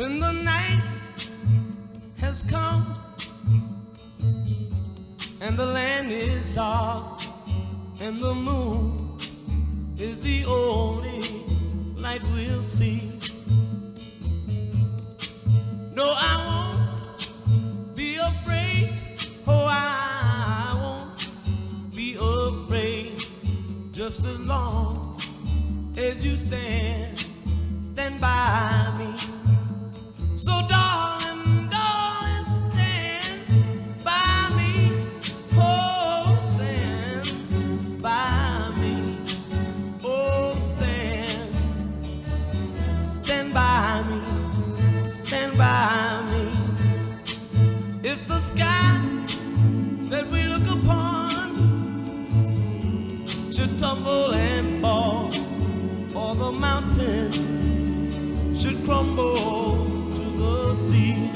When the night has come and the land is dark and the moon is the only light we'll see. No, I won't be afraid. Oh, I won't be afraid. Just as long as you stand by me. So darling, darling, stand by me. Oh, stand by me. Oh, stand by me. Stand by me. If the sky that we look upon should tumble and fall, or the mountain should crumble to the sea,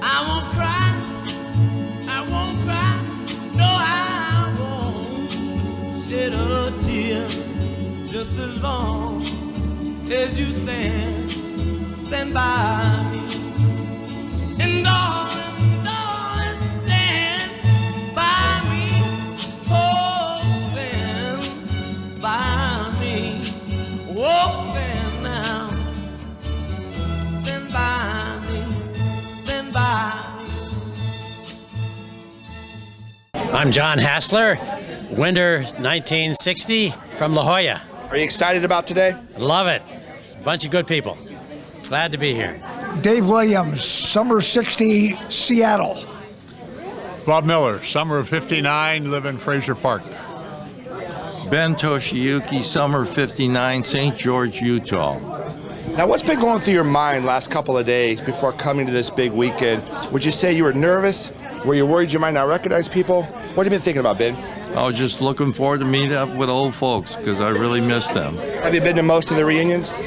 I won't cry, no, I won't shed a tear, just as long as you stand by me. And darling, darling, stand by me. Oh, stand by me. Oh, stand now. Stand by me. Stand by me. I'm John Hassler, winter 1960 from La Jolla. Are you excited about today? Love it. Bunch of good people. Glad to be here. Dave Williams, summer 60, Seattle. Bob Miller, summer of 59, live in Fraser Park. Ben Toshiyuki, summer 59, St. George, Utah. Now, what's been going through your mind last couple of days before coming to this big weekend? Would you say you were nervous? Were you worried you might not recognize people? What have you been thinking about, Ben? I was just looking forward to meeting up with old folks because I really miss them. Have you been to most of the reunions?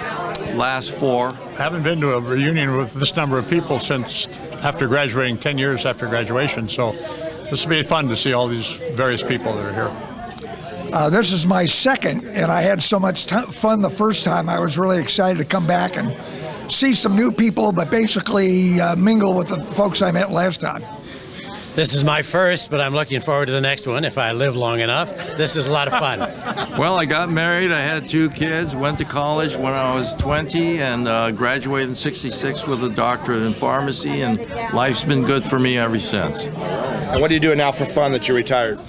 Last 4. Haven't been to a reunion with this number of people since after graduating, 10 years after graduation. So this will be fun to see all these various people that are here. This is my second, and I had so much fun the first time. I was really excited to come back and see some new people, but basically mingle with the folks I met last time. This is my first, but I'm looking forward to the next one if I live long enough. This is a lot of fun. Well, I got married, I had 2 kids, went to college when I was 20, and graduated in 66 with a doctorate in pharmacy, and life's been good for me ever since. And what are you doing now for fun that you're retired?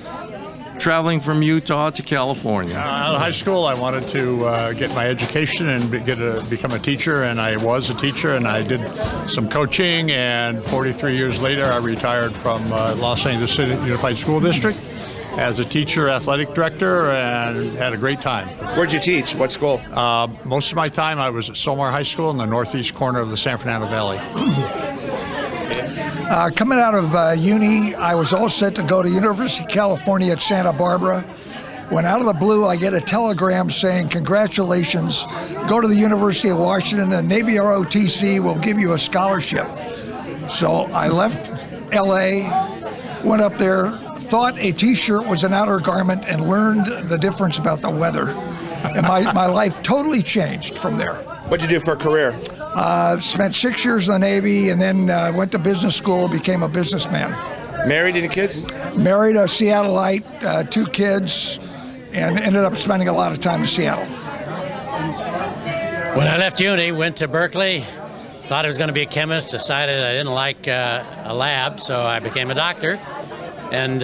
Traveling from Utah to California. Out of high school, I wanted to get my education and become a teacher, and I was a teacher, and I did some coaching, and 43 years later, I retired from Los Angeles City Unified School District as a teacher, athletic director, and had a great time. Where'd you teach? What school? Most of my time, I was at Somar High School in the northeast corner of the San Fernando Valley. Coming out of uni, I was all set to go to University of California at Santa Barbara. When out of the blue, I get a telegram saying, congratulations, go to the University of Washington and Navy ROTC will give you a scholarship. So I left LA, went up there, thought a t-shirt was an outer garment, and learned the difference about the weather. And my life totally changed from there. What'd you do for a career? Spent 6 years in the Navy, and then went to business school, became a businessman. Married? Any kids? Married a Seattleite, 2 kids, and ended up spending a lot of time in Seattle. When I left uni, went to Berkeley, thought I was going to be a chemist, decided I didn't like a lab, so I became a doctor, and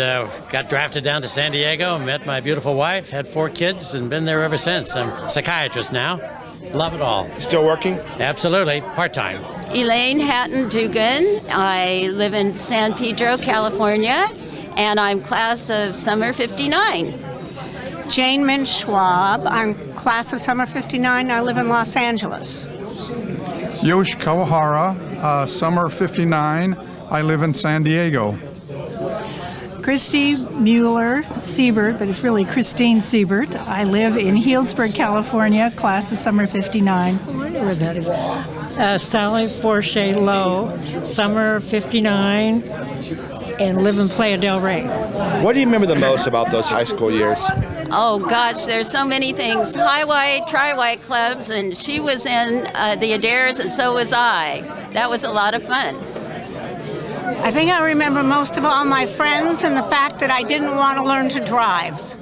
got drafted down to San Diego, met my beautiful wife, had 4 kids, and been there ever since. I'm a psychiatrist now. Love it all. Still working? Absolutely. Part-time. Elaine Hatton Dugan. I live in San Pedro, California, and I'm class of summer 59. Jane Min Schwab. I'm class of summer 59. I live in Los Angeles. Yosh Kawahara, summer 59. I live in San Diego. Christy Mueller Siebert, but it's really Christine Siebert. I live in Healdsburg, California, class of summer 59. I wonder where that is. Sally Forche Lowe, summer 59, and live in Playa del Rey. What do you remember the most about those high school years? Oh gosh, there's so many things. High white, tri-white clubs, and she was in the Adaires, and so was I. That was a lot of fun. I think I remember most of all my friends and the fact that I didn't want to learn to drive.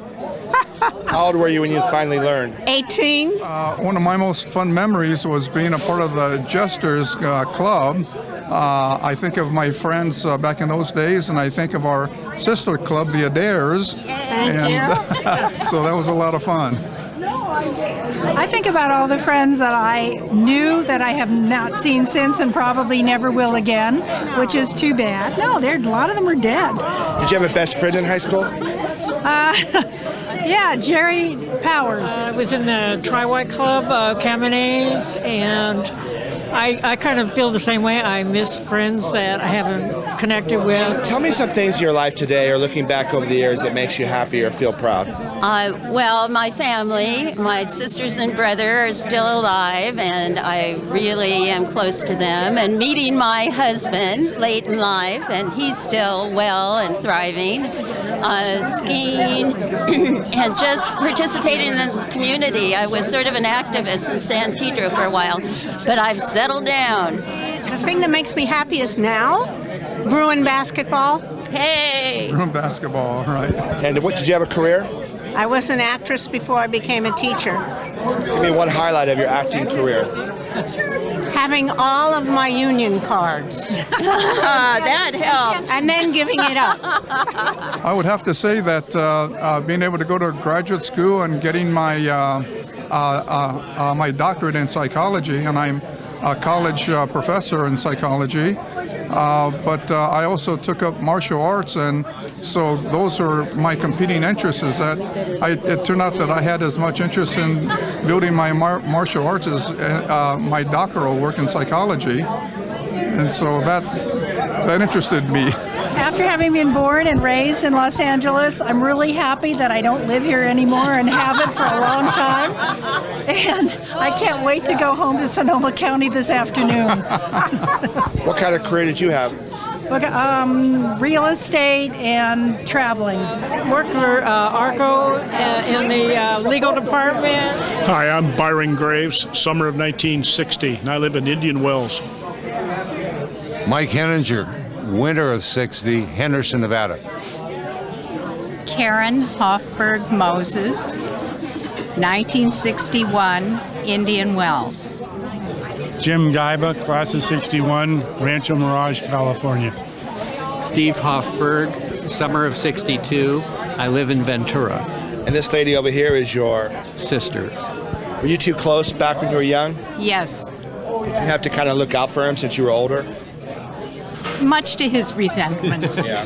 How old were you when you finally learned? 18. One of my most fun memories was being a part of the Jesters Club. I think of my friends back in those days, and I think of our sister club, the Adaires. And so that was a lot of fun. I think about all the friends that I knew that I have not seen since and probably never will again, which is too bad. No, a lot of them are dead. Did you have a best friend in high school? Yeah, Jerry Powers. I was in the Tri-White Club, Cabernet, and I kind of feel the same way. I miss friends that I haven't connected with. Tell me some things in your life today or looking back over the years that makes you happy or feel proud. Well, my family, my sisters and brother are still alive, and I really am close to them. And meeting my husband late in life, and he's still well and thriving. Skiing and just participating in the community. I was sort of an activist in San Pedro for a while, but I've settled down. The thing that makes me happiest now, Bruin basketball. Hey! Bruin basketball, right. And did you have a career? I was an actress before I became a teacher. Give me one highlight of your acting career. Having all of my union cards. That helps. And then giving it up. I would have to say that being able to go to graduate school and getting my my doctorate in psychology, and I'm a college professor in psychology, but I also took up martial arts, and so those are my competing interests. It turned out that I had as much interest in building my martial arts as my doctoral work in psychology, and so that interested me. After having been born and raised in Los Angeles, I'm really happy that I don't live here anymore and haven't for a long time. And I can't wait to go home to Sonoma County this afternoon. What kind of career did you have? Real estate and traveling. Worked for ARCO in the legal department. Hi, I'm Byron Graves, summer of 1960, and I live in Indian Wells. Mike Henninger, winter of 60, Henderson, Nevada. Karen Hoffberg Moses, 1961, Indian Wells. Jim Guyba, class of 61, Rancho Mirage, California. Steve Hoffberg, summer of 62, I live in Ventura. And this lady over here is your sister. Were you two close back when you were young? Yes. Did you have to kind of look out for him since you were older? Much to his resentment. Yeah.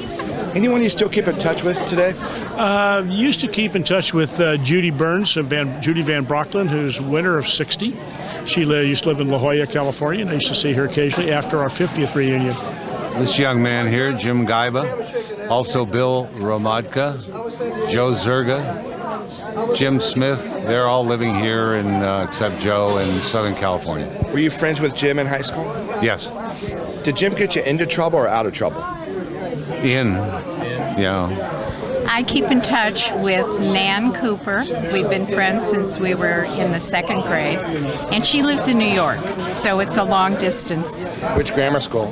Anyone you still keep in touch with today? Used to keep in touch with Judy Burns, Judy Van Brocklin, who's winter of 60. She used to live in La Jolla, California, and I used to see her occasionally after our 50th reunion. This young man here, Jim Guyba, also Bill Romadka, Joe Zerga, Jim Smith. They're all living here, except Joe, in Southern California. Were you friends with Jim in high school? Yes. Did Jim get you into trouble or out of trouble? Yeah. I keep in touch with Nan Cooper. We've been friends since we were in the second grade. And she lives in New York, so it's a long distance. Which grammar school?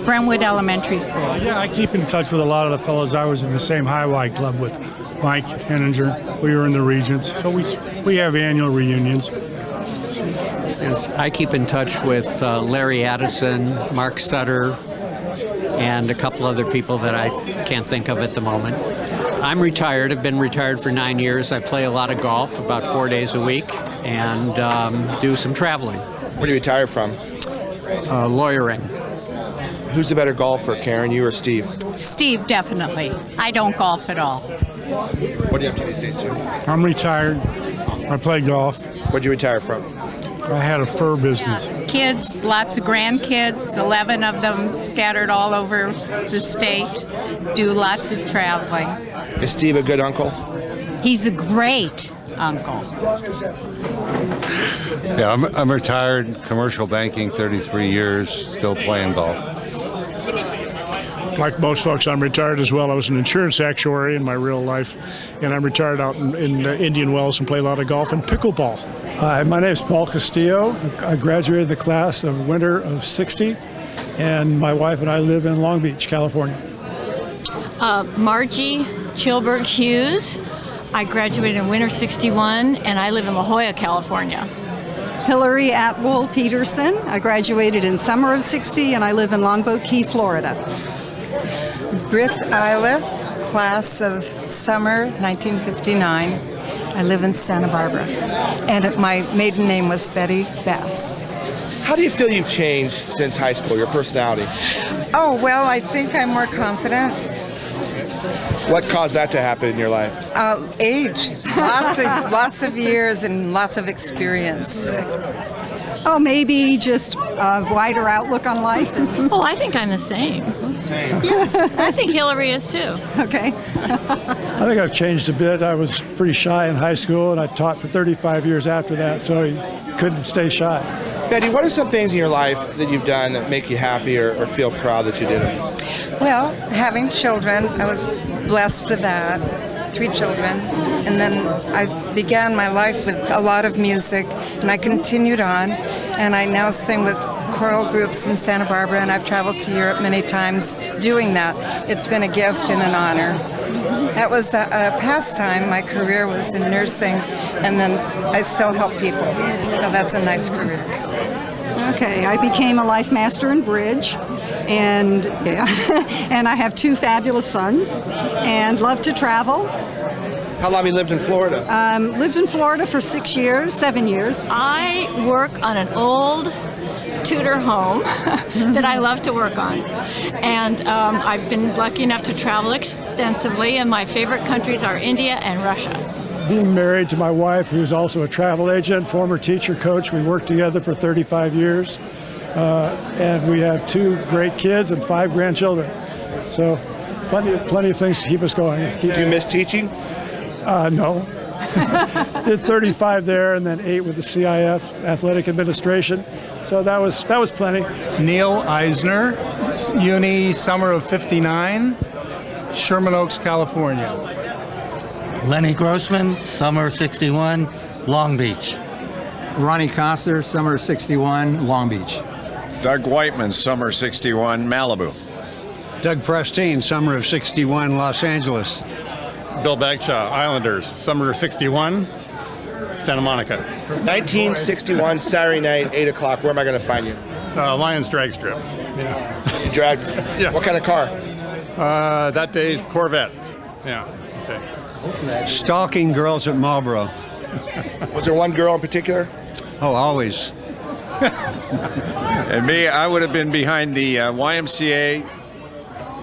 Brentwood Elementary School. Yeah, I keep in touch with a lot of the fellows. I was in the same Highway Club with Mike Henninger. We were in the Regents. So we have annual reunions. Yes, I keep in touch with Larry Addison, Mark Sutter, and a couple other people that I can't think of at the moment. I'm retired. I've been retired for 9 years. I play a lot of golf, about 4 days a week, and do some traveling. Where do you retire from? Lawyering. Who's the better golfer, Karen, you or Steve? Steve, definitely. I don't golf at all. What do you have to these days, Jim? I'm retired. I play golf. Where'd you retire from? I had a fur business. Kids, lots of grandkids, 11 of them scattered all over the state, do lots of traveling. Is Steve a good uncle? He's a great uncle. Yeah, I'm retired, commercial banking, 33 years, still playing golf. Like most folks, I'm retired as well. I was an insurance actuary in my real life, and I'm retired out in Indian Wells and play a lot of golf and pickleball. Hi, my name is Paul Castillo. I graduated the class of winter of '60, and my wife and I live in Long Beach, California. Margie Chilberg Hughes. I graduated in winter '61, and I live in La Jolla, California. Hillary Atwell Peterson. I graduated in summer of '60, and I live in Longboat Key, Florida. Britt Iliff, class of summer 1959. I live in Santa Barbara, and my maiden name was Betty Bass. How do you feel you've changed since high school, your personality? Oh, well, I think I'm more confident. What caused that to happen in your life? Age. Lots of years and lots of experience. Oh, maybe just a wider outlook on life. Oh, I think I'm the same. Same. I think Hillary is too. Okay. I think I've changed a bit. I was pretty shy in high school, and I taught for 35 years after that, so I couldn't stay shy. Betty, what are some things in your life that you've done that make you happy or feel proud that you did it? Well, having children, I was blessed with that. 3 children. And then I began my life with a lot of music, and I continued on. And I now sing with choral groups in Santa Barbara, and I've traveled to Europe many times doing that. It's been a gift and an honor. That was a pastime. My career was in nursing, and then I still help people. So that's a nice career. Okay, I became a life master in bridge, and and I have 2 fabulous sons, and love to travel. How long have you lived in Florida? Lived in Florida for 7 years. I work on an old Tudor home that I love to work on. And I've been lucky enough to travel extensively, and my favorite countries are India and Russia. Being married to my wife, who's also a travel agent, former teacher coach, we worked together for 35 years. And we have 2 great kids and 5 grandchildren. So plenty of things to keep us going. Do you miss teaching? No. Did 35 there and then 8 with the CIF Athletic Administration. So that was plenty. Neil Eisner, Uni summer of '59, Sherman Oaks, California. Lenny Grossman, summer '61, Long Beach. Ronnie Coster, summer '61, Long Beach. Doug Whiteman, summer '61, Malibu. Doug Prestine, summer of '61, Los Angeles. Bill Bagshaw, Islanders, summer of '61, Santa Monica. 1961, Saturday night, 8 o'clock. Where am I going to find you? Lions drag strip. Yeah. You dragged? Yeah. What kind of car? That day's Corvette. Yeah. Okay. Stalking girls at Marlboro. Was there one girl in particular? Oh, always. And me, I would have been behind the YMCA,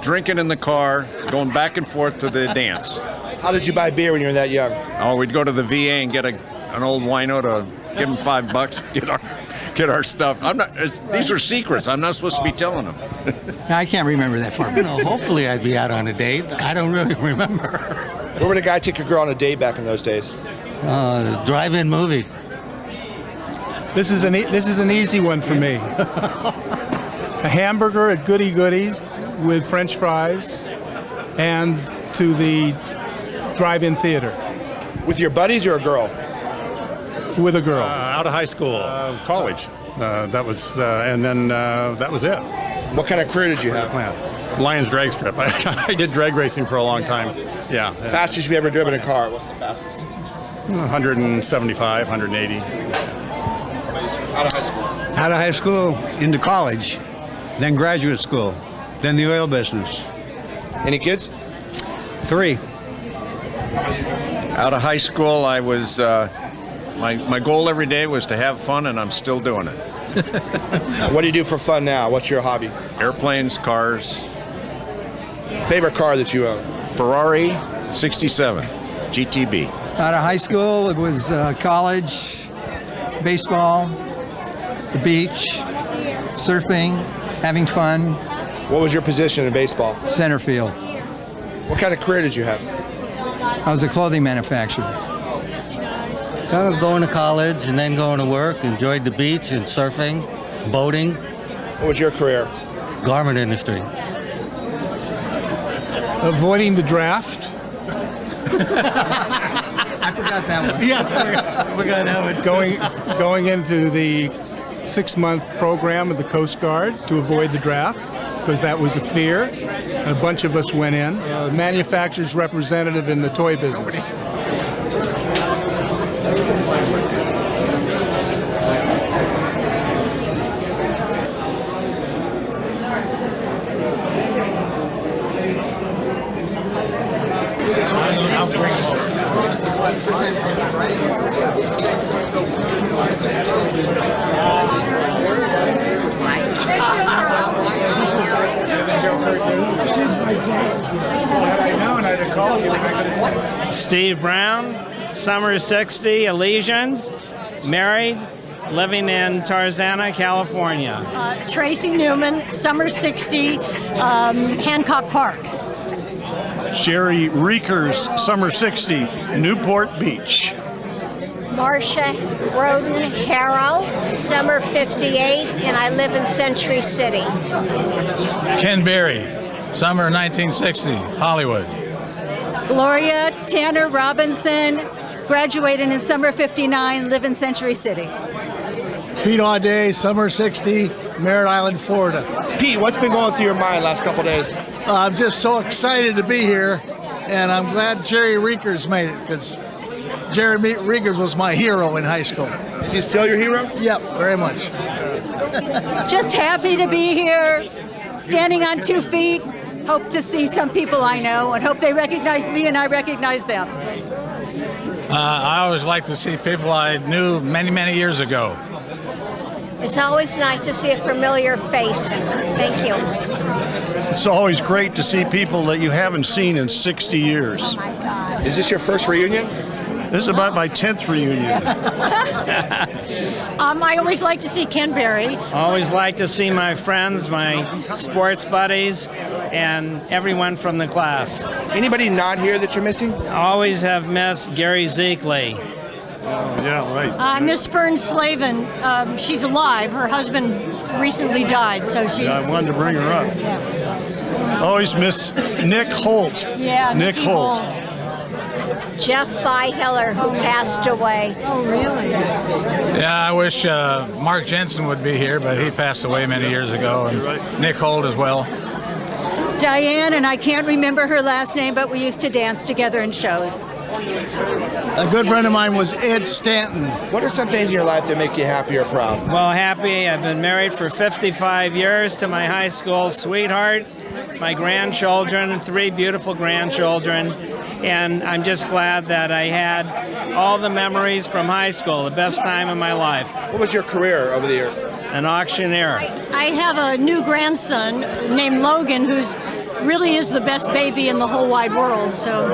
drinking in the car, going back and forth to the dance. How did you buy beer when you were that young? Oh, we'd go to the VA and get an old wino to give them $5, get our stuff. These are secrets. I'm not supposed to be telling them. I can't remember that far. Hopefully I'd be out on a date. I don't really remember. Where would a guy take a girl on a date back in those days? Drive-in movie. This is an easy one for me. A hamburger at Goody Goody's with French fries, and to the drive-in theater. With your buddies or a girl? With a girl. Out of high school, college. That was it. What kind of career did you have? Lions drag strip. I did drag racing for a long time. Yeah. Fastest you've ever driven a car? What's the fastest? 175, 180. Out of high school? Out of high school, into college, then graduate school, then the oil business. Any kids? 3. Out of high school, I was, my goal every day was to have fun, and I'm still doing it. What do you do for fun now? What's your hobby? Airplanes, cars. Favorite car that you own? Ferrari 67 GTB. Out of high school, it was college, baseball, the beach, surfing, having fun. What was your position in baseball? Center field. What kind of career did you have? I was a clothing manufacturer. Kind of going to college and then going to work. Enjoyed the beach and surfing, boating. What was your career? Garment industry. Avoiding the draft. I forgot that one. Yeah, we got that one. Going into the 6-month program of the Coast Guard to avoid the draft, because that was a fear. A bunch of us went in. Manufacturer's representative in the toy business. Steve Brown, summer 60, Elysians, married, living in Tarzana, California. Tracy Newman, summer 60, Hancock Park. Jerry Reekers, summer 60, Newport Beach. Marcia Roden Harrow, summer 58, and I live in Century City. Ken Berry, summer 1960, Hollywood. Gloria Tanner Robinson, graduated in summer 59, live in Century City. Pete Auday, summer 60, Merritt Island, Florida. Pete, what's been going through your mind the last couple days? I'm just so excited to be here, and I'm glad Jerry Reekers made it, because Jerry Reekers was my hero in high school. Is he still your hero? Yep, very much. Just happy to be here, standing on 2 feet. Hope to see some people I know, and hope they recognize me and I recognize them. I always like to see people I knew many, many years ago. It's always nice to see a familiar face. Thank you. It's always great to see people that you haven't seen in 60 years. Is this your first reunion? This is about my 10th reunion. I always like to see Ken Berry. Always like to see my friends, my sports buddies, and everyone from the class. Anybody not here that you're missing? Always have missed Gary Zeekley. Oh, yeah, right. Miss Fern Slavin, she's alive. Her husband recently died, so she's... I wanted to bring her up. Yeah. Always miss Nick Holt. Yeah, Nick Holt. Jeff Byhiller, who passed away. Oh, really? Yeah, I wish Mark Jensen would be here, but he passed away many years ago, and Nick Holt as well. Diane, and I can't remember her last name, but we used to dance together in shows. A good friend of mine was Ed Stanton. What are some things in your life that make you happy or proud? Well, happy. I've been married for 55 years to my high school sweetheart, my grandchildren, 3 beautiful grandchildren, and I'm just glad that I had all the memories from high school, the best time of my life. What was your career over the years? An auctioneer. I have a new grandson named Logan, who's really is the best baby in the whole wide world, so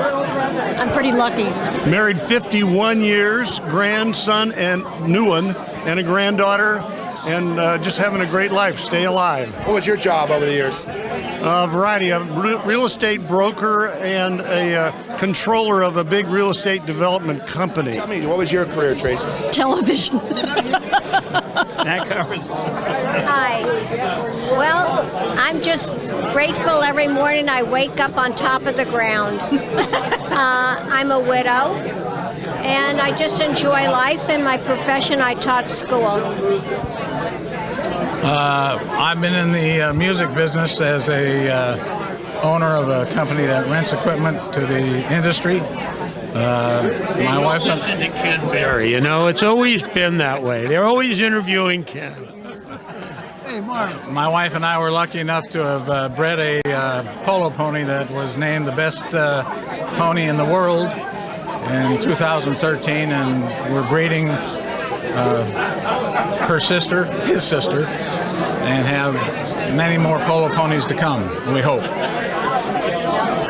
I'm pretty lucky. Married 51 years, grandson and new one, and a granddaughter, and just having a great life. Stay alive. What was your job over the years? A variety of real estate broker and a controller of a big real estate development company. Tell me, what was your career, Tracy? Television. That covers it. Hi. Well, I'm just grateful every morning I wake up on top of the ground. I'm a widow, and I just enjoy life and my profession. I taught school. I've been in the music business as a owner of a company that rents equipment to the industry. My wife. Listen to Ken Berry. You know, it's always been that way. They're always interviewing Ken. Hey, Mark. My wife and I were lucky enough to have bred a polo pony that was named the best pony in the world in 2013, and we're breeding her sister, his sister, and have many more polo ponies to come, we hope.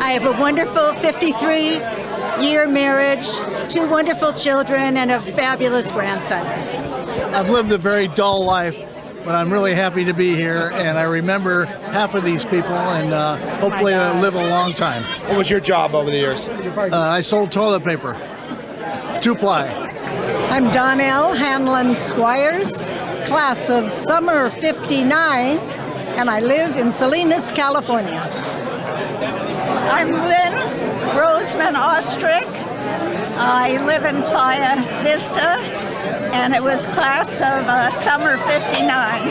I have a wonderful 53-year marriage, 2 wonderful children, and a fabulous grandson. I've lived a very dull life, but I'm really happy to be here, and I remember half of these people, and hopefully I'll live a long time. What was your job over the years? I sold toilet paper, 2-ply. I'm Donnell Hanlon Squires, class of summer 59, and I live in Salinas, California. I'm Lynn Roseman Ostrick. I live in Playa Vista, and it was class of summer 59.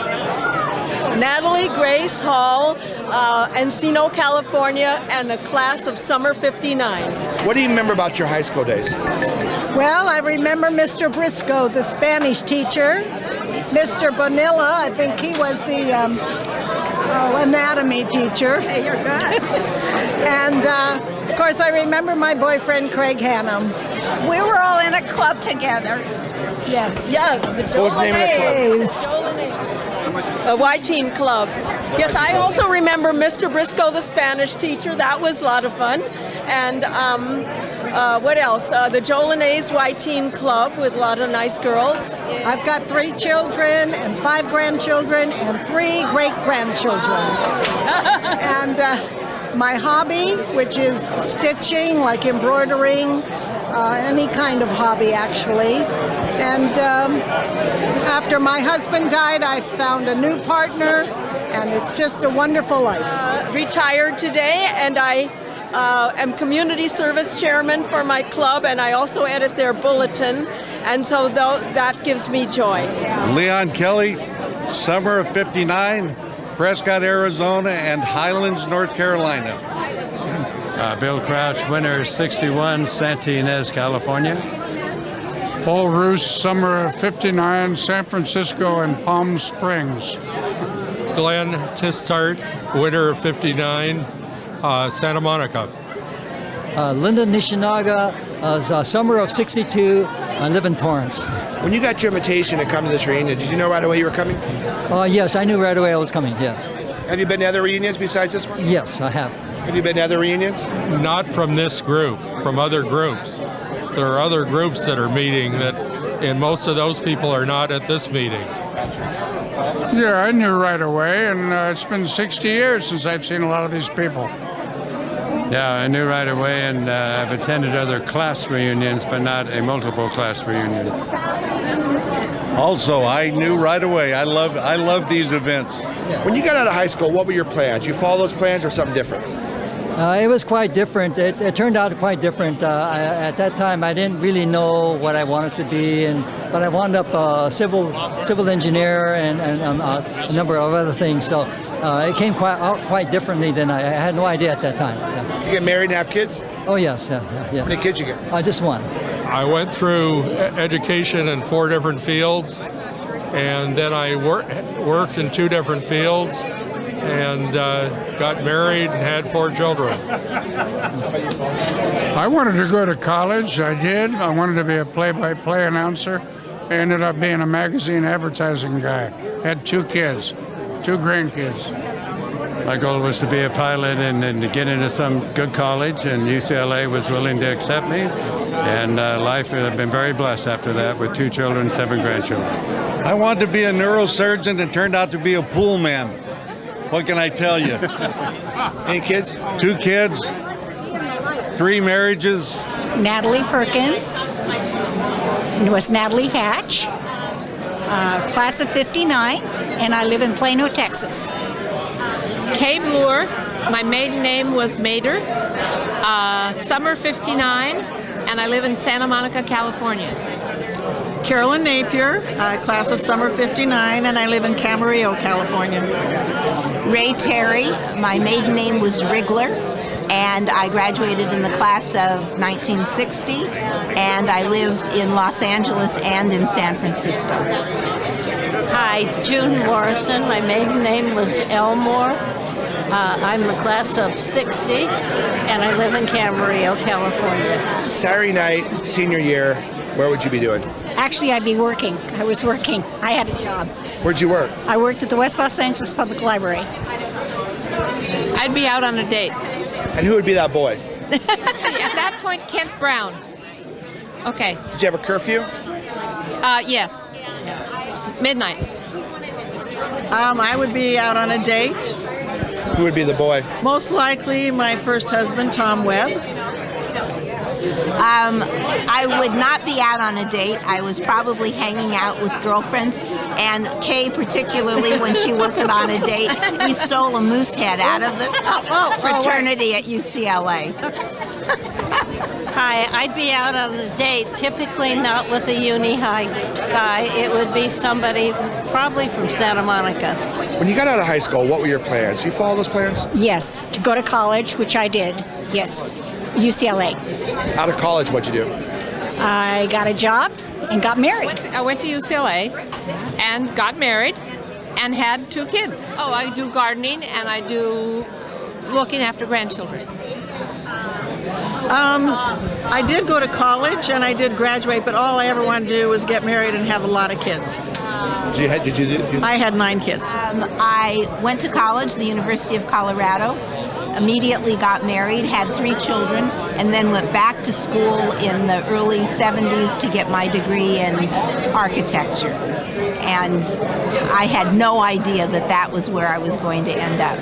Natalie Grace Hall, Encino, California, and the class of summer 59. What do you remember about your high school days? Well, I remember Mr. Briscoe, the Spanish teacher. Mr. Bonilla, I think he was the anatomy teacher. Hey, you're good. And, of course, I remember my boyfriend, Craig Hannum. We were all in a club together. Yes. Yeah, the What was the name of the A Y-Teen Club. Yes, I also remember Mr. Briscoe, the Spanish teacher. That was a lot of fun. And what else? The Jolinaise Y-Teen Club with a lot of nice girls. I've got 3 children and 5 grandchildren and 3 great-grandchildren. And my hobby, which is stitching, like embroidering, any kind of hobby, actually. And after my husband died, I found a new partner, and it's just a wonderful life. Retired today, and I am community service chairman for my club, and I also edit their bulletin, and so that gives me joy. Leon Kelly, summer of 59, Prescott, Arizona, and Highlands, North Carolina. Bill Crouch, winner 61, Santa Ynez, California. Paul Roos, summer of 59, San Francisco and Palm Springs. Glenn Tistart, winner of 59, Santa Monica. Linda Nishinaga, summer of 62, I live in Torrance. When you got your invitation to come to this reunion, did you know right away you were coming? Yes, I knew right away I was coming, yes. Have you been to other reunions besides this one? Yes, I have. Have you been to other reunions? Not from this group, from other groups. There are other groups that are meeting and most of those people are not at this meeting. Yeah, I knew right away, and it's been 60 years since I've seen a lot of these people. Yeah, I knew right away, and I've attended other class reunions, but not a multiple class reunion. Also, I knew right away. I love these events. When you got out of high school, what were your plans? You follow those plans or something different? It was quite different. It turned out quite different. At that time, I didn't really know what I wanted to be, but I wound up a civil engineer and a number of other things. So it came out quite differently than I had no idea at that time. Yeah. Did you get married and have kids? Oh yes, yeah. How many kids you get? Just one. I went through education in 4 different fields, and then I worked in 2 different fields, and got married and had 4 children. I wanted to go to college. I did. I wanted to be a play-by-play announcer. I ended up being a magazine advertising guy. Had 2 kids, 2 grandkids. My goal was to be a pilot and to get into some good college, and UCLA was willing to accept me. And life, I've been very blessed after that with 2 children, 7 grandchildren. I wanted to be a neurosurgeon and turned out to be a pool man. What can I tell you? Any kids? 2 kids, 3 marriages. Natalie Perkins. It was Natalie Hatch, class of 59, and I live in Plano, Texas. Kay Bloor, my maiden name was Mader, summer 59, and I live in Santa Monica, California. Carolyn Napier, class of summer 59, and I live in Camarillo, California. Ray Terry, my maiden name was Rigler, and I graduated in the class of 1960, and I live in Los Angeles and in San Francisco. Hi, June Morrison. My maiden name was Elmore. I'm the class of 60, and I live in Camarillo, California. Saturday night, senior year, where would you be doing? Actually, I'd be working. I was working. I had a job. Where'd you work? I worked at the West Los Angeles Public Library. I'd be out on a date. And who would be that boy? At that point, Kent Brown. Okay. Did you have a curfew? Yes. Midnight. I would be out on a date. Who would be the boy? Most likely my first husband, Tom Webb. I would not be out on a date. I was probably hanging out with girlfriends, and Kay particularly when she wasn't on a date. We stole a moose head out of the fraternity at UCLA. Hi, I'd be out on a date, typically not with a uni high guy. It would be somebody probably from Santa Monica. When you got out of high school, what were your plans? Did you follow those plans? Yes, to go to college, which I did. Yes, UCLA. Out of college, what'd you do? I got a job and got married. I went to UCLA and got married and had 2 kids. Oh, I do gardening and I do looking after grandchildren. I did go to college and I did graduate, but all I ever wanted to do was get married and have a lot of kids. I had 9 kids. I went to college, the University of Colorado, immediately got married, had 3 children, and then went back to school in the early 70s to get my degree in architecture. And I had no idea that that was where I was going to end up.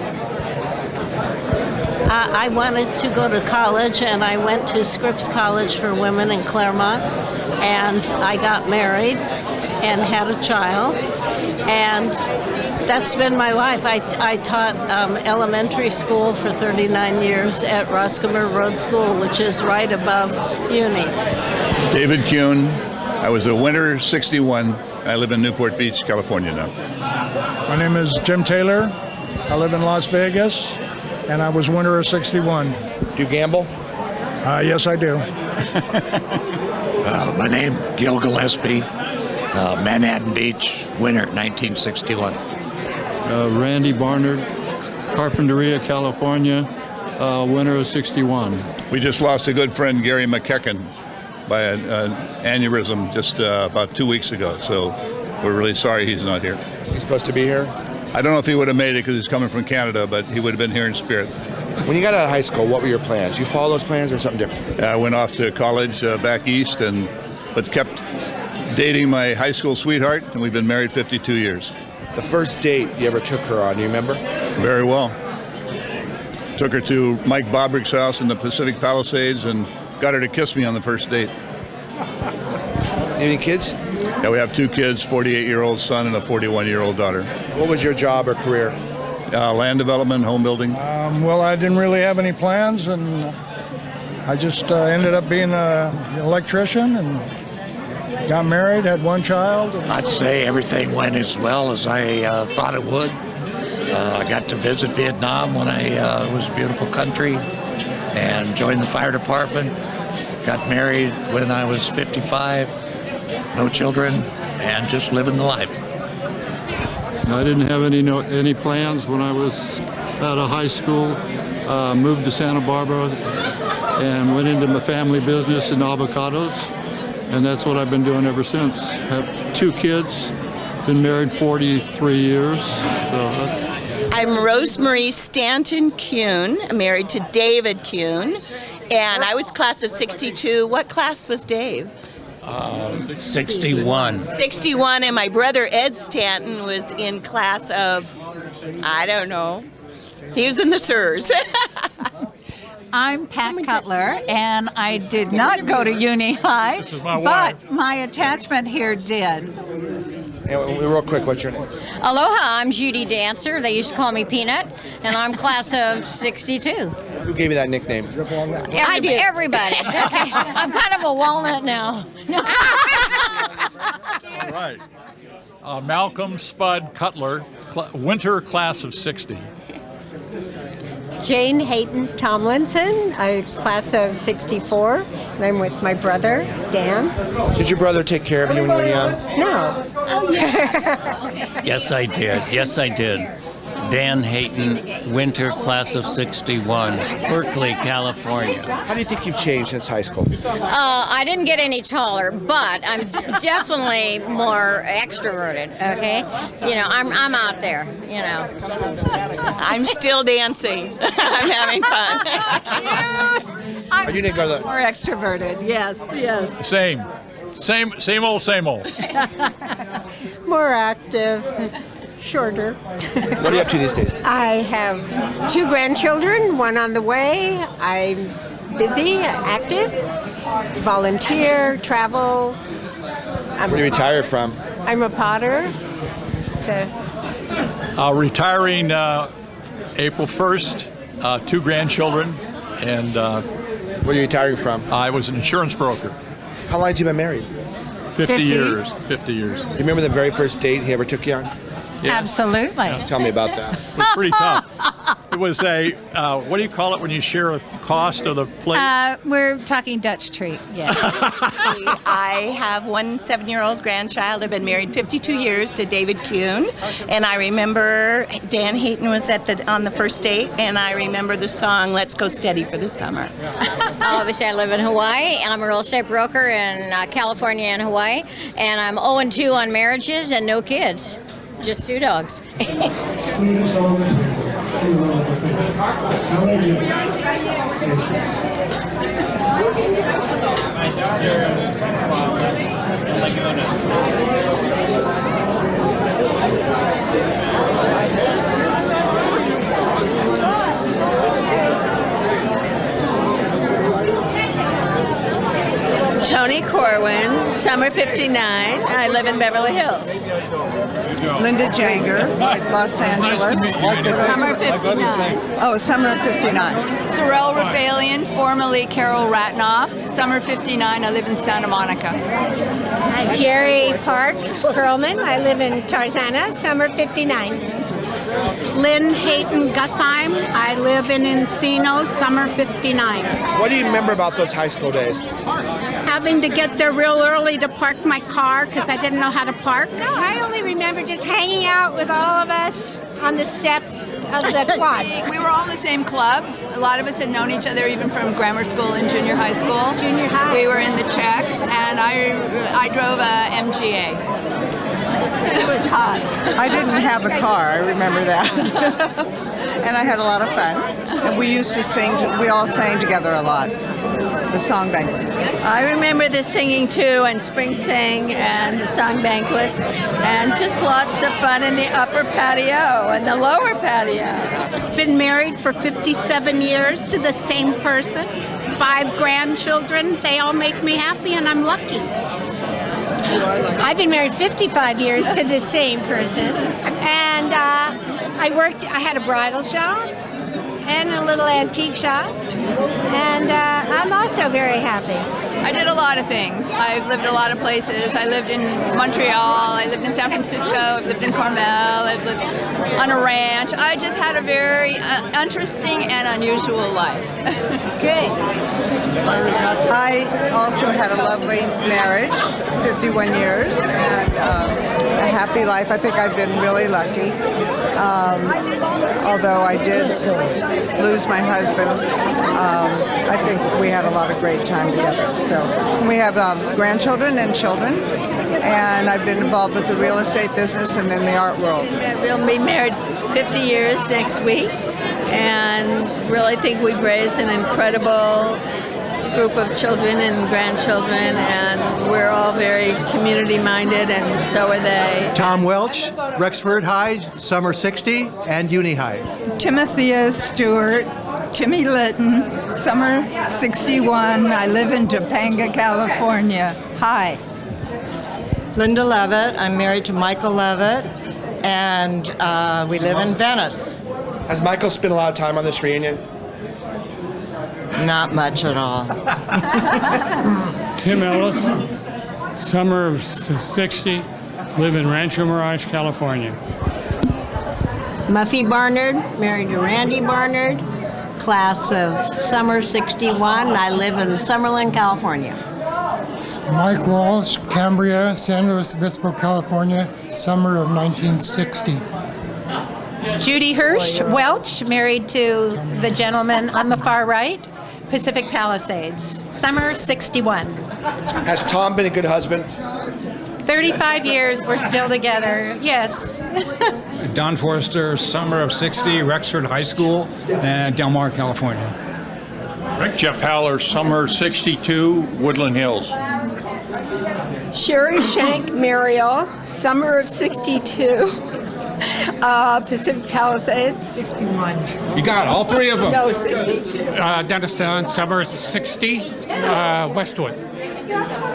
I wanted to go to college, and I went to Scripps College for Women in Claremont, and I got married and had a child, and that's been my life. I taught elementary school for 39 years at Roscomer Road School, which is right above Uni. David Kuhn. I was a winter 61. I live in Newport Beach, California now. My name is Jim Taylor. I live in Las Vegas, and I was winter of 61. Do you gamble? Yes, I do. My name, Gil Gillespie, Manhattan Beach, winter 1961. Randy Barnard, Carpinteria, California, winter of 61. We just lost a good friend, Gary McKecken, by an aneurysm just about 2 weeks ago. So we're really sorry he's not here. He's supposed to be here? I don't know if he would have made it because he's coming from Canada, but he would have been here in spirit. When you got out of high school, what were your plans? You follow those plans or something different? I went off to college back east, but kept dating my high school sweetheart, and we've been married 52 years. The first date you ever took her on, do you remember? Very well. Took her to Mike Bobrick's house in the Pacific Palisades and got her to kiss me on the first date. Any kids? Yeah, we have 2 kids, 48-year-old son and a 41-year-old daughter. What was your job or career? Land development, home building. Well, I didn't really have any plans, and I just ended up being an electrician and got married, had 1 child. I'd say everything went as well as I thought it would. I got to visit Vietnam when it was a beautiful country and joined the fire department. Got married when I was 55, no children, and just living the life. I didn't have any plans when I was out of high school. Moved to Santa Barbara and went into my family business in avocados, and that's what I've been doing ever since. Have 2 kids, been married 43 years. I'm Rosemarie Stanton Kuhn, married to David Kuhn, and I was class of 62. What class was Dave? 61. 61, and my brother Ed Stanton was in class of, I don't know, he was in the SIRS. I'm Pat Cutler, and I did not go to Uni High, but my attachment here did. And real quick, what's your name? Aloha, I'm Judy Dancer. They used to call me Peanut, and I'm class of 62. Who gave you that nickname? I did. Everybody. Okay. I'm kind of a walnut now. All right. Malcolm Spud Cutler, winter class of 60. Jane Hayton Tomlinson, a class of 64, and I'm with my brother, Dan. Did your brother take care of you when you were young? No. Yes, I did. Yes, I did. Dan Hayton, winter class of 61, Berkeley, California. How do you think you've changed since high school? I didn't get any taller, but I'm definitely more extroverted, okay? You know, I'm out there, you know. I'm still dancing. I'm having fun. You didn't go to the... More extroverted, yes, yes. Same old. More active. Shorter. What are you up to these days? I have 2 grandchildren, 1 on the way. I'm busy, active, volunteer, travel. Where do you retire from? I'm a potter. So. Retiring April 1st, 2 grandchildren, and where are you retiring from? I was an insurance broker. How long have you been married? 50 years. 50 years. You remember the very first date he ever took you on? Yeah. Absolutely. Tell me about that. It was pretty tough. It was a, what do you call it when you share a cost of the plate? We're talking Dutch treat. Yeah. I have one 7-year-old grandchild. I've been married 52 years to David Kuhn, and I remember Dan Hayton was on the first date, and I remember the song "Let's Go Steady for the Summer." Obviously, I live in Hawaii. I'm a real estate broker in California and Hawaii, and I'm 0-2 on marriages and no kids, just 2 dogs. Tony Corwin, summer 59. I live in Beverly Hills. Linda Jager, Los Angeles. Summer 59. Oh, summer 59. Sorrel Raphalian, formerly Carol Ratnoff. Summer 59, I live in Santa Monica. Jerry Parks Perlman. I live in Tarzana. Summer 59. Lynn Hayton Guthheim. I live in Encino, summer 59. What do you remember about those high school days? Having to get there real early to park my car because I didn't know how to park. Oh, I only remember just hanging out with all of us on the steps of the quad. We were all in the same club. A lot of us had known each other even from grammar school and junior high school. Junior high. We were in the Czechs, and I drove a MGA. It was hot. I didn't have a car, I remember that. And I had a lot of fun. And we used to sing, we all sang together a lot. The song banquets. I remember the singing too, and spring sing, and the song banquets, and just lots of fun in the upper patio and the lower patio. Been married for 57 years to the same person. 5 grandchildren. They all make me happy, and I'm lucky. I've been married 55 years to the same person, and I had a bridal shop and a little antique shop, and I'm also very happy. I did a lot of things. I've lived a lot of places. I lived in Montreal, I lived in San Francisco, I've lived in Carmel, I've lived on a ranch. I just had a very interesting and unusual life. Great. I also had a lovely marriage, 51 years, and a happy life. I think I've been really lucky. Although I did lose my husband, I think we had a lot of great time together. So we have grandchildren and children, and I've been involved with the real estate business and in the art world. We'll be married 50 years next week, and really think we've raised an incredible group of children and grandchildren, and we're all very community minded, and so are they. Tom Welch, Rexford High, summer 60, and Uni High. Timothea Stewart, Timmy Litton, summer 61. I live in Topanga, California. Hi. Linda Levitt. I'm married to Michael Levitt, and we live in Venice. Has Michael spent a lot of time on this reunion? Not much at all. Tim Ellis, summer of 60, live in Rancho Mirage, California. Muffy Barnard, married to Randy Barnard, class of summer 61. I live in Summerlin, California. Mike Walsh, Cambria, San Luis Obispo, California, summer of 1960. Judy Hirsch Welch, married to the gentleman on the far right, Pacific Palisades, summer 61. Has Tom been a good husband? 35 years, we're still together, yes. Don Forrester, summer of 60, Rexford High School, and Del Mar, California. Jeff Haller, summer 62, Woodland Hills. Sherry Shank Mariel, summer of 62. Pacific Palisades. 61. You got all three of them. No, 62. Denniston, summer 60, Westwood.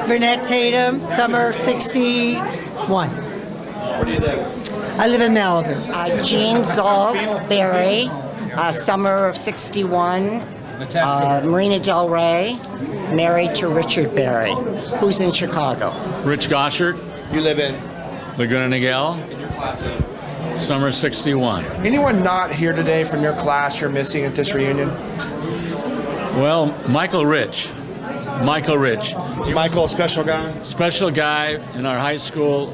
Vernette Tatum, summer 61. Where do you live? I live in Malibu. Jean Zoll Berry, summer of 61. Marina Del Rey, married to Richard Berry, who's in Chicago. Rich Goshert. You live in? Laguna Niguel. In your class of? Summer 61. Anyone not here today from your class you're missing at this reunion? Well, Michael Rich. Michael Rich. Is Michael a special guy? Special guy in our high school,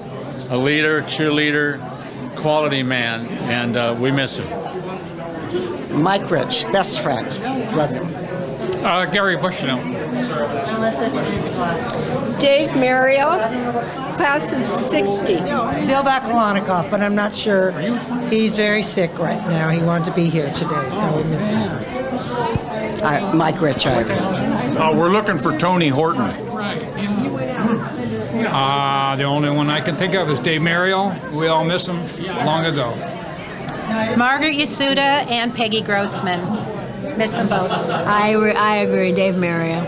a leader, cheerleader, quality man, and we miss him. Mike Rich, best friend. Love him. Gary Bushnell. Dave Mariel, class of 60. Bill Bakalanikoff, but I'm not sure. He's very sick right now. He wanted to be here today, so we miss him. Mike Rich, we're looking for Tony Horton. The only one I can think of is Dave Mariel. We all miss him long ago. Margaret Yasuda and Peggy Grossman. Miss them both. I agree, Dave Mario.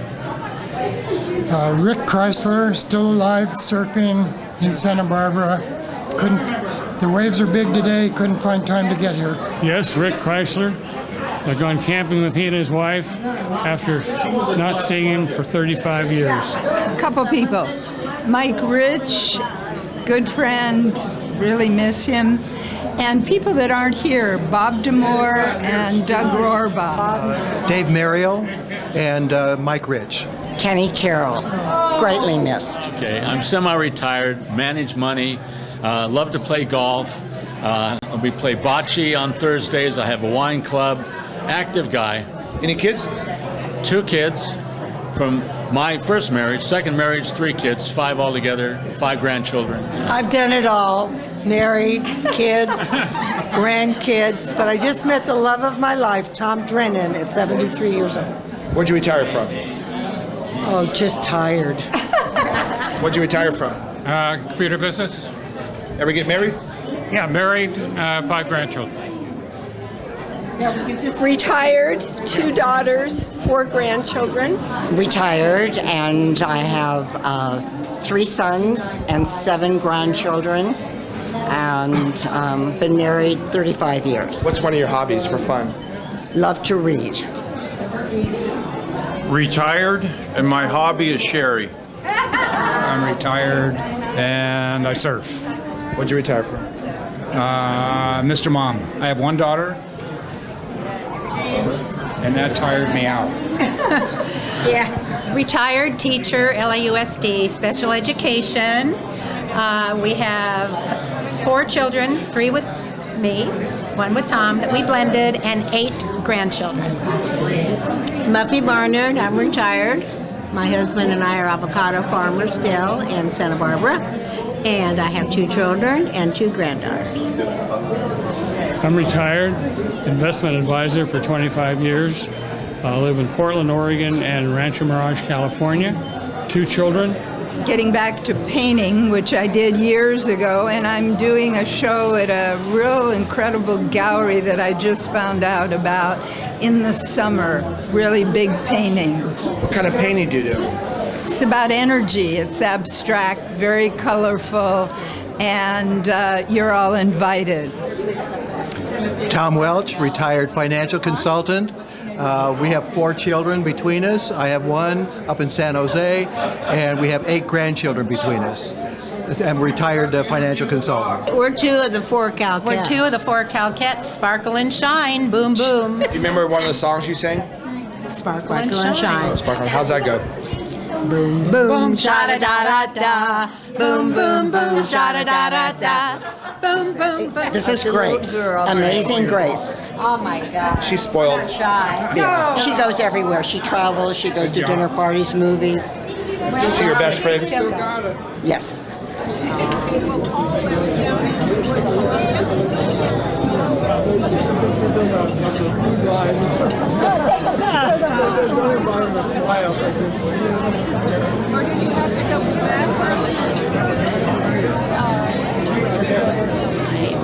Rick Chrysler, still alive, surfing in Santa Barbara. The waves are big today, couldn't find time to get here. Yes, Rick Chrysler. I've gone camping with he and his wife after not seeing him for 35 years. Couple people. Mike Rich, good friend, really miss him. And people that aren't here, Bob Demore and Doug Rohrbaugh. Dave Mariel and Mike Rich. Kenny Carroll, greatly missed. Okay, I'm semi-retired, manage money, love to play golf. We play bocce on Thursdays. I have a wine club. Active guy. Any kids? 2 kids from my first marriage, second marriage, 3 kids, 5 altogether, 5 grandchildren. I've done it all. Married, kids, grandkids, but I just met the love of my life, Tom Drennan, at 73 years old. Where'd you retire from? Oh, just tired. What'd you retire from? Computer business. Ever get married? Yeah, married, 5 grandchildren. Retired, 2 daughters, 4 grandchildren. Retired, and I have 3 sons and 7 grandchildren, and been married 35 years. What's one of your hobbies for fun? Love to read. Retired, and my hobby is Sherry. I'm retired, and I surf. What'd you retire from? Mr. Mom. I have 1 daughter, and that tired me out. Yeah. Retired teacher, LAUSD, special education. We have 4 children, 3 with me, 1 with Tom that we blended, and 8 grandchildren. Muffy Barnard, I'm retired. My husband and I are avocado farmers still in Santa Barbara. And I have 2 children and 2 granddaughters. I'm retired, investment advisor for 25 years. I live in Portland, Oregon and Rancho Mirage, California. 2 children. Getting back to painting, which I did years ago, and I'm doing a show at a real incredible gallery that I just found out about in the summer. Really big paintings. What kind of painting do you do? It's about energy. It's abstract, very colorful, and you're all invited. Tom Welch, retired financial consultant. We have 4 children between us. I have 1 up in San Jose, and we have 8 grandchildren between us. I'm a retired financial consultant. We're 2 of the 4 Calquettes. We're 2 of the 4 Calquettes. Sparkle and shine, boom, boom. Do you remember one of the songs you sang? Sparkle and shine. Sparkle. How's that go? Boom, boom, sha-da-da-da-da. Boom, boom, boom, sha-da-da-da-da. Boom, boom, boom. This is Grace, Amazing Grace. Oh my God. She's spoiled. Shy. Yeah. She goes everywhere. She travels. She goes to dinner parties, movies. Is she your best friend? Yes. Or did you have to go back?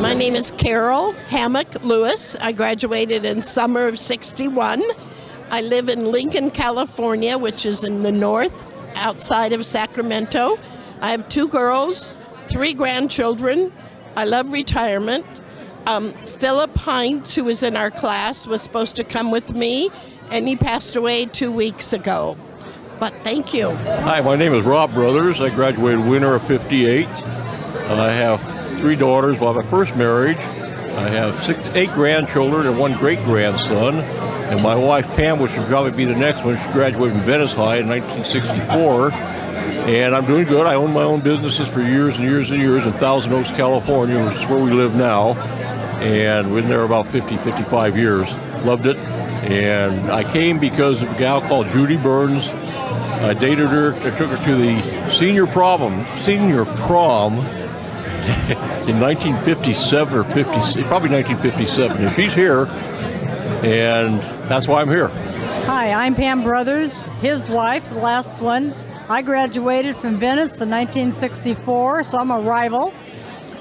My name is Carol Hammock Lewis. I graduated in summer of '61. I live in Lincoln, California, which is in the north, outside of Sacramento. I have 2 girls, 3 grandchildren. I love retirement. Philip Hines, who was in our class, was supposed to come with me, and he passed away 2 weeks ago. But thank you. Hi, my name is Rob Brothers. I graduated winter of '58. I have 3 daughters while my first marriage. I have 8 grandchildren and 1 great-grandson. And my wife, Pam, which will probably be the next one, she graduated from Venice High in 1964. And I'm doing good. I own my own businesses for years and years and years in Thousand Oaks, California, which is where we live now. And we've been there about 55 years. Loved it. And I came because of a gal called Judy Burns. I dated her. I took her to the senior prom in 1957 or 50, probably 1957. And she's here, and that's why I'm here. Hi, I'm Pam Brothers, his wife, the last one. I graduated from Venice in 1964, so I'm a rival.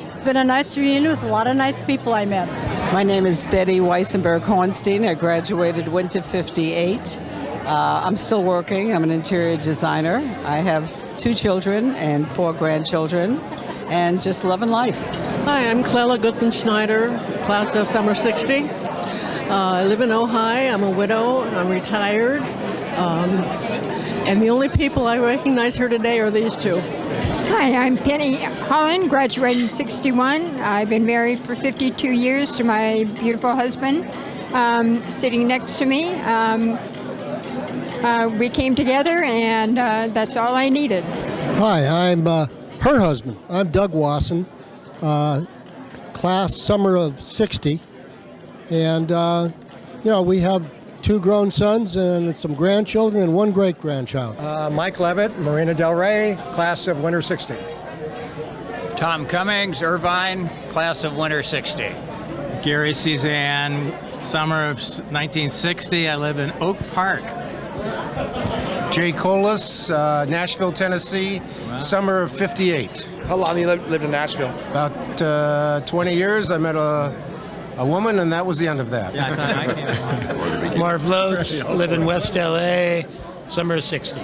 It's been a nice reunion with a lot of nice people I met. My name is Betty Weissenberg-Hohenstein. I graduated winter '58. I'm still working. I'm an interior designer. I have 2 children and 4 grandchildren, and just loving life. Hi, I'm Clela Goodson-Schneider, class of summer '60. I live in Ojai. I'm a widow. I'm retired. And the only people I recognize here today are these 2. Hi, I'm Penny Holland, graduated in '61. I've been married for 52 years to my beautiful husband, sitting next to me. We came together, and that's all I needed. Hi, I'm her husband. I'm Doug Wasson, class summer of '60. And, we have 2 grown sons and some grandchildren and 1 great-grandchild. Mike Levitt, Marina Del Rey, class of winter '60. Tom Cummings, Irvine, class of winter '60. Gary Cezanne, summer of 1960. I live in Oak Park. Jay Colas, Nashville, Tennessee, summer of '58. How long have you lived in Nashville? About 20 years. I met a woman, and that was the end of that. Yeah, I thought I came. Marv Lotes, live in West LA, summer of '60.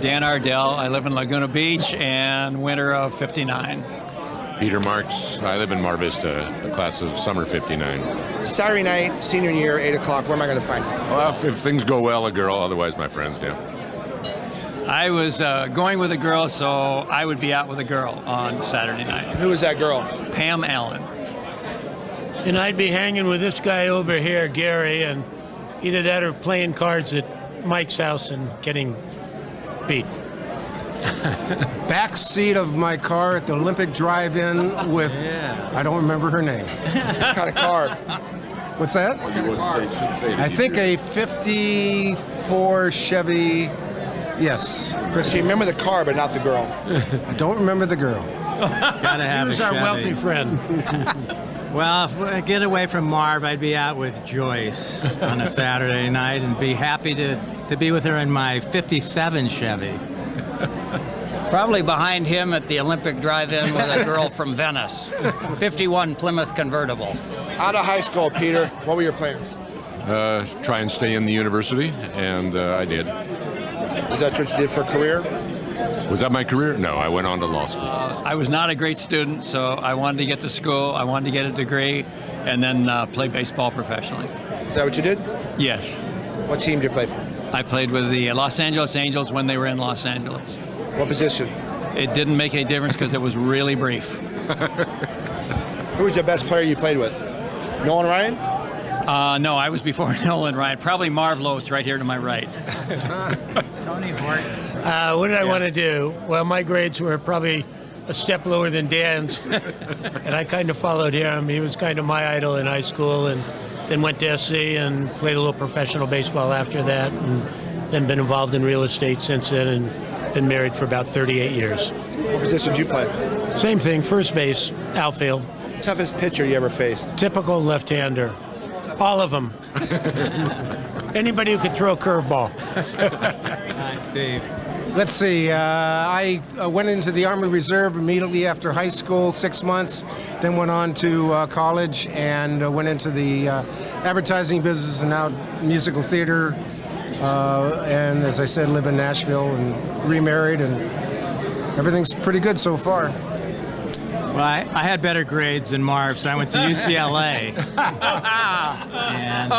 Dan Ardell, I live in Laguna Beach, and winter of '59. Peter Marks, I live in Mar Vista, a class of summer '59. Saturday night, senior year, 8 o'clock, where am I going to find you? Well, if things go well, a girl, otherwise my friends, yeah. I was going with a girl, so I would be out with a girl on Saturday night. Who is that girl? Pam Allen. And I'd be hanging with this guy over here, Gary, and either that or playing cards at Mike's house and getting beat. Back seat of my car at the Olympic Drive-In with, I don't remember her name. What kind of car? What's that? You wouldn't say, shouldn't say it. I think a '54 Chevy, yes. So you remember the car, but not the girl. I don't remember the girl. Gotta have He was a our Chevy. wealthy friend. Well, if I get away from Marv, I'd be out with Joyce on a Saturday night and be happy to be with her in my '57 Chevy. Probably behind him at the Olympic Drive-In with a girl from Venice. '51 Plymouth convertible. Out of high school, Peter, what were your plans? Try and stay in the university, and I did. Is that what you did for a career? Was that my career? No, I went on to law school. I was not a great student, so I wanted to get to school, I wanted to get a degree, and then play baseball professionally. Is that what you did? Yes. What team did you play for? I played with the Los Angeles Angels when they were in Los Angeles. What position? It didn't make any difference because it was really brief. Who was the best player you played with? Nolan Ryan? No, I was before Nolan Ryan. Probably Marv Lotes right here to my right. Tony Horton. What did I want to do? Well, my grades were probably a step lower than Dan's, and I kind of followed him. He was kind of my idol in high school, and then went to SC and played a little professional baseball after that, and then been involved in real estate since then, and been married for about 38 years. What position did you play? Same thing, first base, outfield. Toughest pitcher you ever faced? Typical left-hander. All of them. Anybody who could throw a curveball. Hi, Steve. Let's see. I went into the Army Reserve immediately after high school, 6 months, then went on to college and went into the advertising business and now musical theater. And as I said, live in Nashville and remarried, and everything's pretty good so far. Well, I had better grades than Marv, so I went to UCLA. And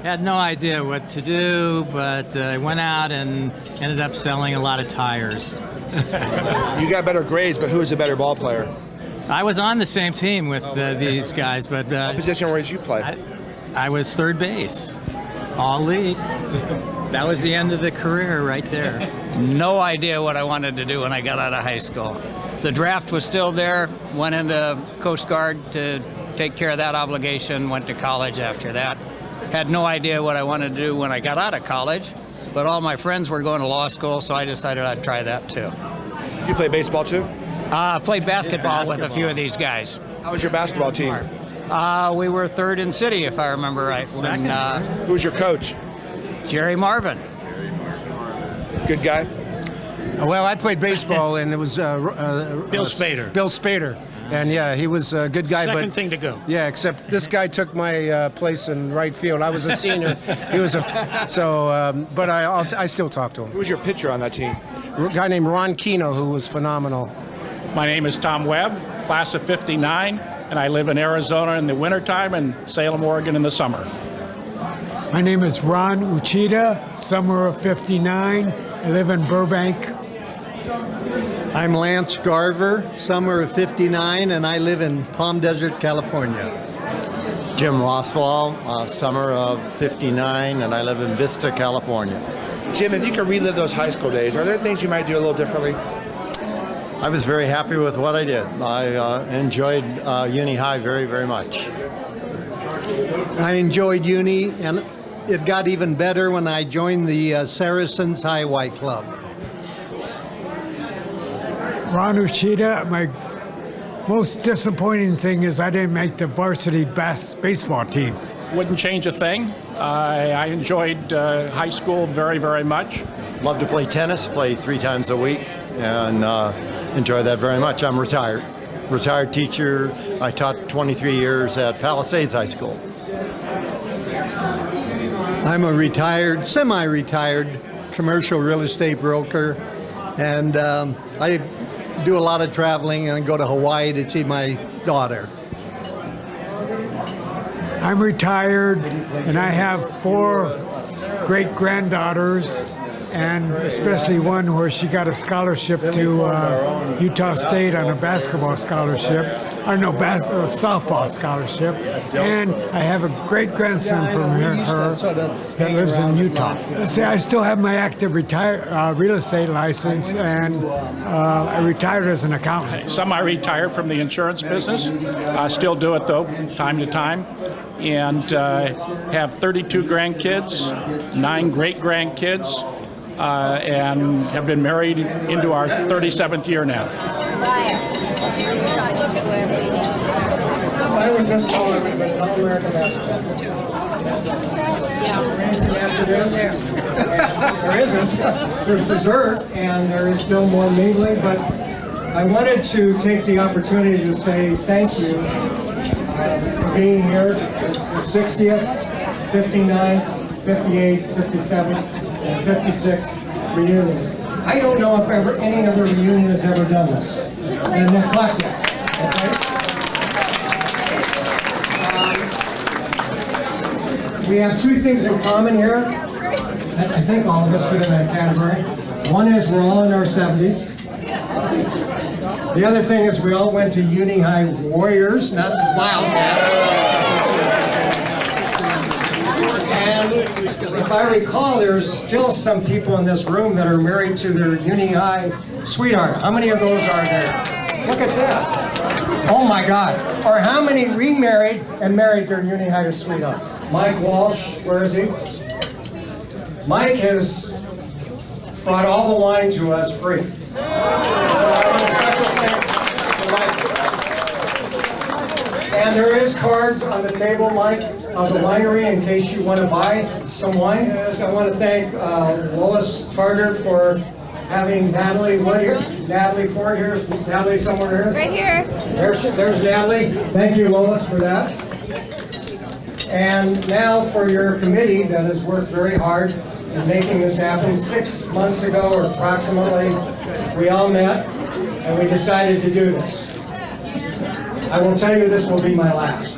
had no idea what to do, but I went out and ended up selling a lot of tires. You got better grades, but who was a better ball player? I was on the same team with these guys, but... what position did you play? I was third base, all league. That was the end of the career right there. No idea what I wanted to do when I got out of high school. The draft was still there, went into Coast Guard to take care of that obligation, went to college after that. Had no idea what I wanted to do when I got out of college, but all my friends were going to law school, so I decided I'd try that too. You play baseball too? Played basketball with a few of these guys. How was your basketball team? We were third in city, if I remember right. Who was your coach? Jerry Marvin. Good guy? Well, I played baseball, and it was Bill Spader. Bill Spader, and yeah, he was a good guy. Second thing to go. Yeah, except this guy took my place in right field. I was a senior. He was but I still talk to him. Who was your pitcher on that team? A guy named Ron Kino, who was phenomenal. My name is Tom Webb, class of '59, and I live in Arizona in the wintertime and Salem, Oregon in the summer. My name is Ron Uchida, summer of '59. I live in Burbank. I'm Lance Garver, summer of '59, and I live in Palm Desert, California. Jim Roswell, summer of '59, and I live in Vista, California. Jim, if you could relive those high school days, are there things you might do a little differently? I was very happy with what I did. I enjoyed Uni High very, very much. I enjoyed Uni, and it got even better when I joined the Saracens High Y Club. Ron Uchida, my most disappointing thing is I didn't make the varsity baseball team. Wouldn't change a thing. I enjoyed high school very, very much. Love to play tennis, play 3 times a week, and enjoy that very much. I'm retired. Retired teacher. I taught 23 years at Palisades High School. I'm a retired, semi-retired commercial real estate broker, and I do a lot of traveling and go to Hawaii to see my daughter. I'm retired, and I have 4 great-granddaughters, and especially one where she got a scholarship to Utah State on a basketball scholarship, or no, softball scholarship, and I have a great-grandson from her that lives in Utah. See, I still have my active real estate license, and I retired as an accountant. Semi-retired from the insurance business. I still do it, though, time to time. And have 32 grandkids, 9 great-grandkids, and have been married into our 37th year now. I was just told that All-American basketball. After this, there isn't. There's dessert, and there is still more mingling, but I wanted to take the opportunity to say thank you for being here. It's the 60th, 59th, 58th, 57th, and 56th reunion. I don't know if any other reunion has ever done this. And neglected. Okay? We have 2 things in common here. I think all of us fit in that category. One is we're all in our 70s. The other thing is we all went to Uni High Warriors, not Wildcats. And if I recall, there's still some people in this room that are married to their Uni High sweetheart. How many of those are there? Look at this. Oh my God. Or how many remarried and married their Uni High sweetheart? Mike Walsh, where is he? Mike has brought all the wine to us free. So I want a special thanks to Mike. And there is cards on the table, Mike, of the winery in case you want to buy some wine. I want to thank Lois Tarter for having Natalie, Natalie Ford here. Is Natalie somewhere here? Right here. There's Natalie. Thank you, Lois, for that. And now for your committee that has worked very hard in making this happen. 6 months ago, or approximately, we all met and we decided to do this. I will tell you this will be my last.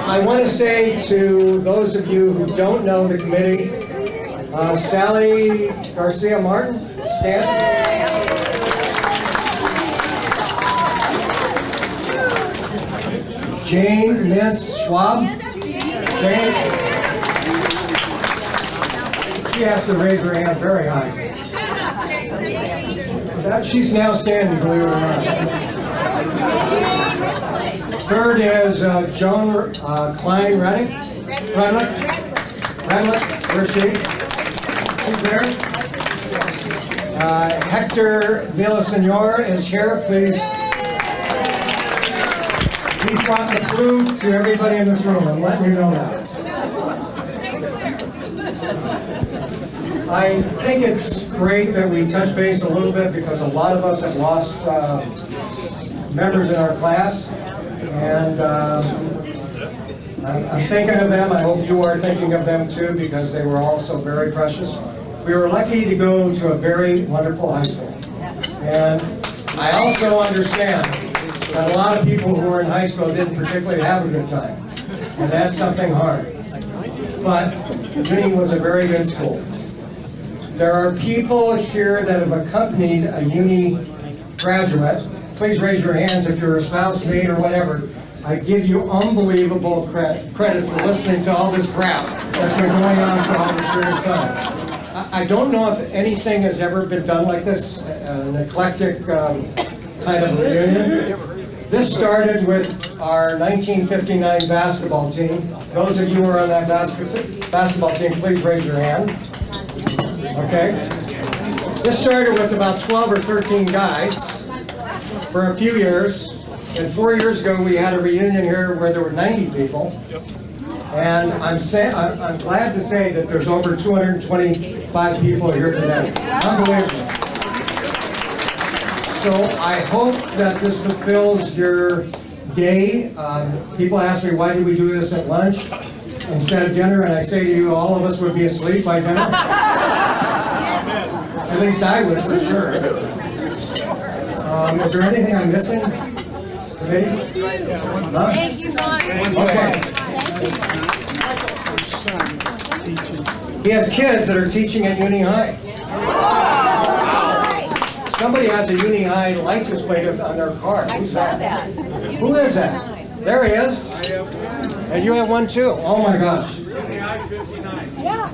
I want to say to those of you who don't know the committee, Sally Garcia Martin, stand. Jane Mintz Schwab. Jane. She has to raise her hand very high. She's now standing, believe it or not. Third is Joan Klein Reddick. Redlick, where's she? She's there. Hector Villasenor is here, please. He's brought the food to everybody in this room. I'm letting you know that. I think it's great that we touch base a little bit because a lot of us have lost members in our class. And I'm thinking of them. I hope you are thinking of them too, because they were also very precious. We were lucky to go to a very wonderful high school. And I also understand that a lot of people who were in high school didn't particularly have a good time. And that's something hard. But Uni was a very good school. There are people here that have accompanied a Uni graduate. Please raise your hands if you're a spouse, mate, or whatever. I give you unbelievable credit for listening to all this crap that's been going on for all this period of time. I don't know if anything has ever been done like this, an eclectic kind of reunion. This started with our 1959 basketball team. Those of you who are on that basketball team, please raise your hand. Okay? This started with about 12 or 13 guys for a few years. And 4 years ago, we had a reunion here where there were 90 people. And I'm glad to say that there's over 225 people here today. Unbelievable. So I hope that this fulfills your day. People ask me, why did we do this at lunch instead of dinner? And I say to you, all of us would be asleep by dinner. At least I would, for sure. Is there anything I'm missing? Thank you, Mark. Okay. He has kids that are teaching at Uni High. Somebody has a Uni High license plate on their car. Who's that? Who is that? There he is. And you have one too. Oh my gosh. Yeah,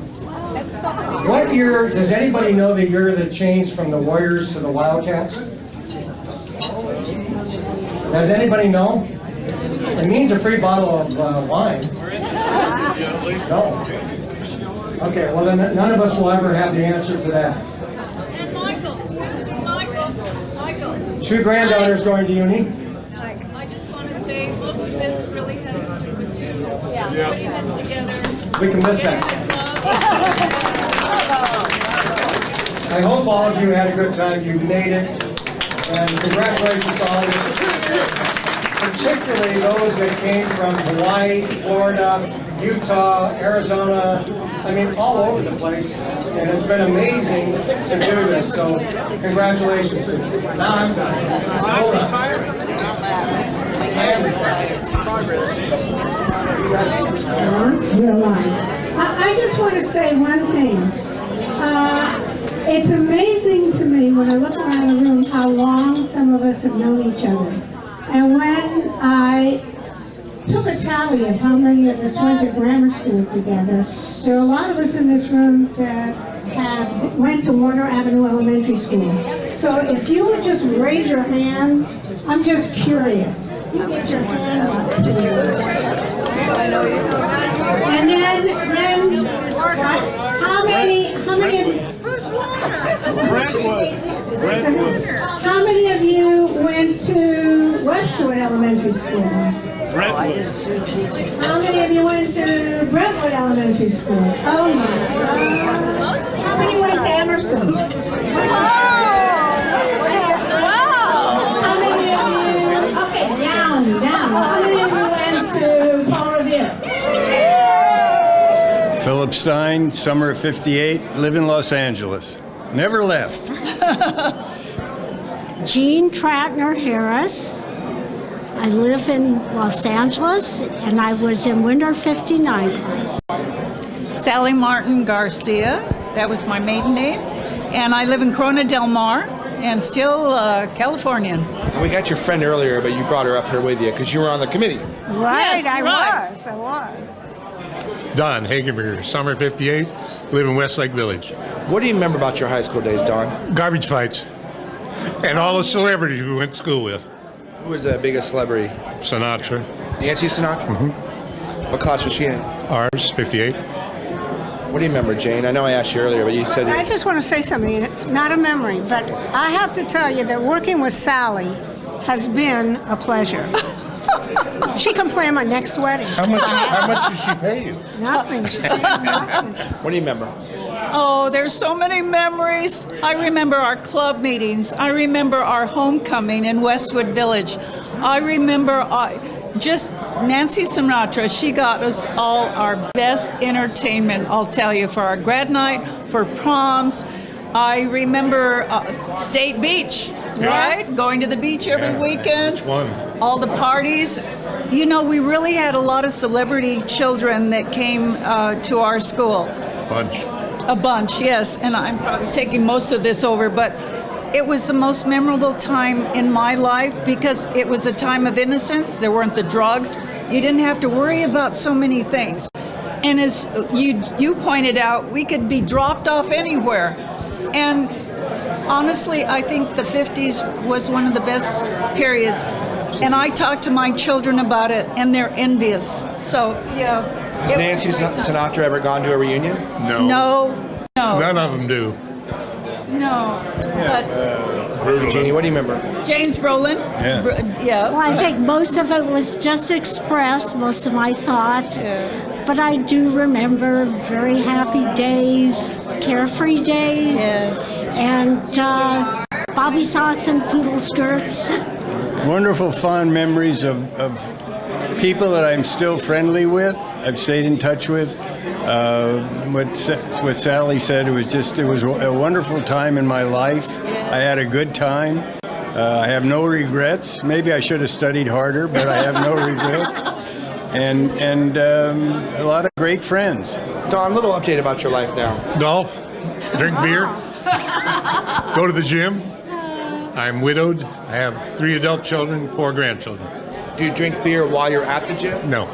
that's fine. What year, does anybody know the year that changed from the Warriors to the Wildcats? Does anybody know? It means a free bottle of wine. No. Okay, well then none of us will ever have the answer to that. And Michael. Two granddaughters going to Uni. I just want to say most of this really has to do with you. Yeah. Putting this together. We can miss that. I hope all of you had a good time. You made it. And congratulations to all of you. Particularly those that came from Hawaii, Florida, Utah, Arizona, I mean, all over the place. And it's been amazing to do this. So congratulations to you. Now I'm done. Hold on. I am retired. I just want to say one thing. It's amazing to me when I look around the room how long some of us have known each other. And when I took a tally of how many of us went to grammar school together, there are a lot of us in this room that went to Warner Avenue Elementary School. So if you would just raise your hands, I'm just curious. You get your hand up. And then how many how many of you went to Westwood Elementary School? How many of you went to Brentwood Elementary School? Oh my God. How many went to Emerson? person. How many of you, okay, down. How many of you went to Paul Revere? Philip Stein, summer of '58, live in Los Angeles. Never left. Jean Tratner Harris. I live in Los Angeles, and I was in winter '59 class. Sally Martin Garcia, that was my maiden name, and I live in Corona del Mar, and still Californian. We got your friend earlier, but you brought her up here with you because you were on the committee. Right, Yes, I right. was. Don Hagenberger, summer '58, live in Westlake Village. What do you remember about your high school days, Don? Garbage fights. And all the celebrities we went to school with. Who was the biggest celebrity? Sinatra. Nancy Sinatra? Mm-hmm. What class was she in? Ours, '58. What do you remember, Jane? I know I asked you earlier, but you said... I just want to say something. It's not a memory, but I have to tell you that working with Sally has been a pleasure. She can plan my next wedding. How much did she pay you? Nothing. What do you remember? Oh, there's so many memories. I remember our club meetings. I remember our homecoming in Westwood Village. I remember just Nancy Sinatra. She got us all our best entertainment, I'll tell you, for our grad night, for proms. I remember State Beach, right? Going to the beach every weekend. All the parties. You know, we really had a lot of celebrity children that came to our school. Bunch. A bunch, yes, and I'm probably taking most of this over, but it was the most memorable time in my life because it was a time of innocence. There weren't the drugs. You didn't have to worry about so many things. And as you pointed out, we could be dropped off anywhere. And honestly, I think the 50s was one of the best periods. And I talk to my children about it, and they're envious. So, yeah. Has Nancy Sinatra ever gone to a reunion? No. None of them do. No. Jeannie, what do you remember? James Brolin? Yeah. Well, I think most of it was just expressed, most of my thoughts. But I do remember very happy days, carefree days. Yes. And bobby socks and poodle skirts. Wonderful, fond memories of people that I'm still friendly with. I've stayed in touch with. What Sally said, it was a wonderful time in my life. I had a good time. I have no regrets. Maybe I should have studied harder, but I have no regrets. And a lot of great friends. Don, a little update about your life now. Golf, drink beer, go to the gym. I'm widowed. I have 3 adult children, 4 grandchildren. Do you drink beer while you're at the gym? No.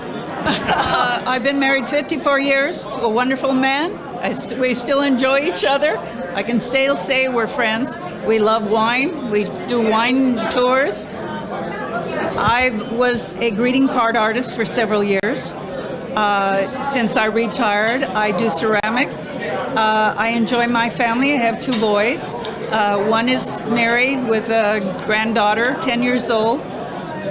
I've been married 54 years to a wonderful man. We still enjoy each other. I can still say we're friends. We love wine. We do wine tours. I was a greeting card artist for several years. Since I retired, I do ceramics. I enjoy my family. I have 2 boys. One is married with a granddaughter, 10 years old.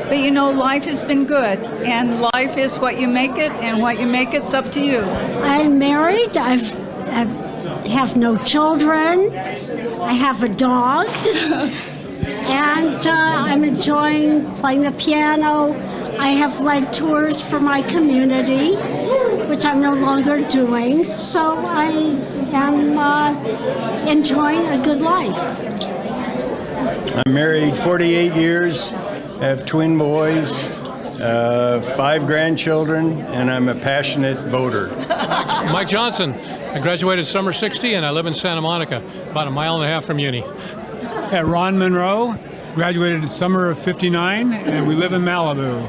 But you know, life has been good, and life is what you make it, and what you make it's up to you. I'm married. I have no children. I have a dog. And I'm enjoying playing the piano. I have led tours for my community, which I'm no longer doing. So I am enjoying a good life. I'm married 48 years. I have twin boys, 5 grandchildren, and I'm a passionate boater. Mike Johnson. I graduated summer '60, and I live in Santa Monica, about 1.5 miles from Uni. Ron Monroe, graduated summer of '59, and we live in Malibu.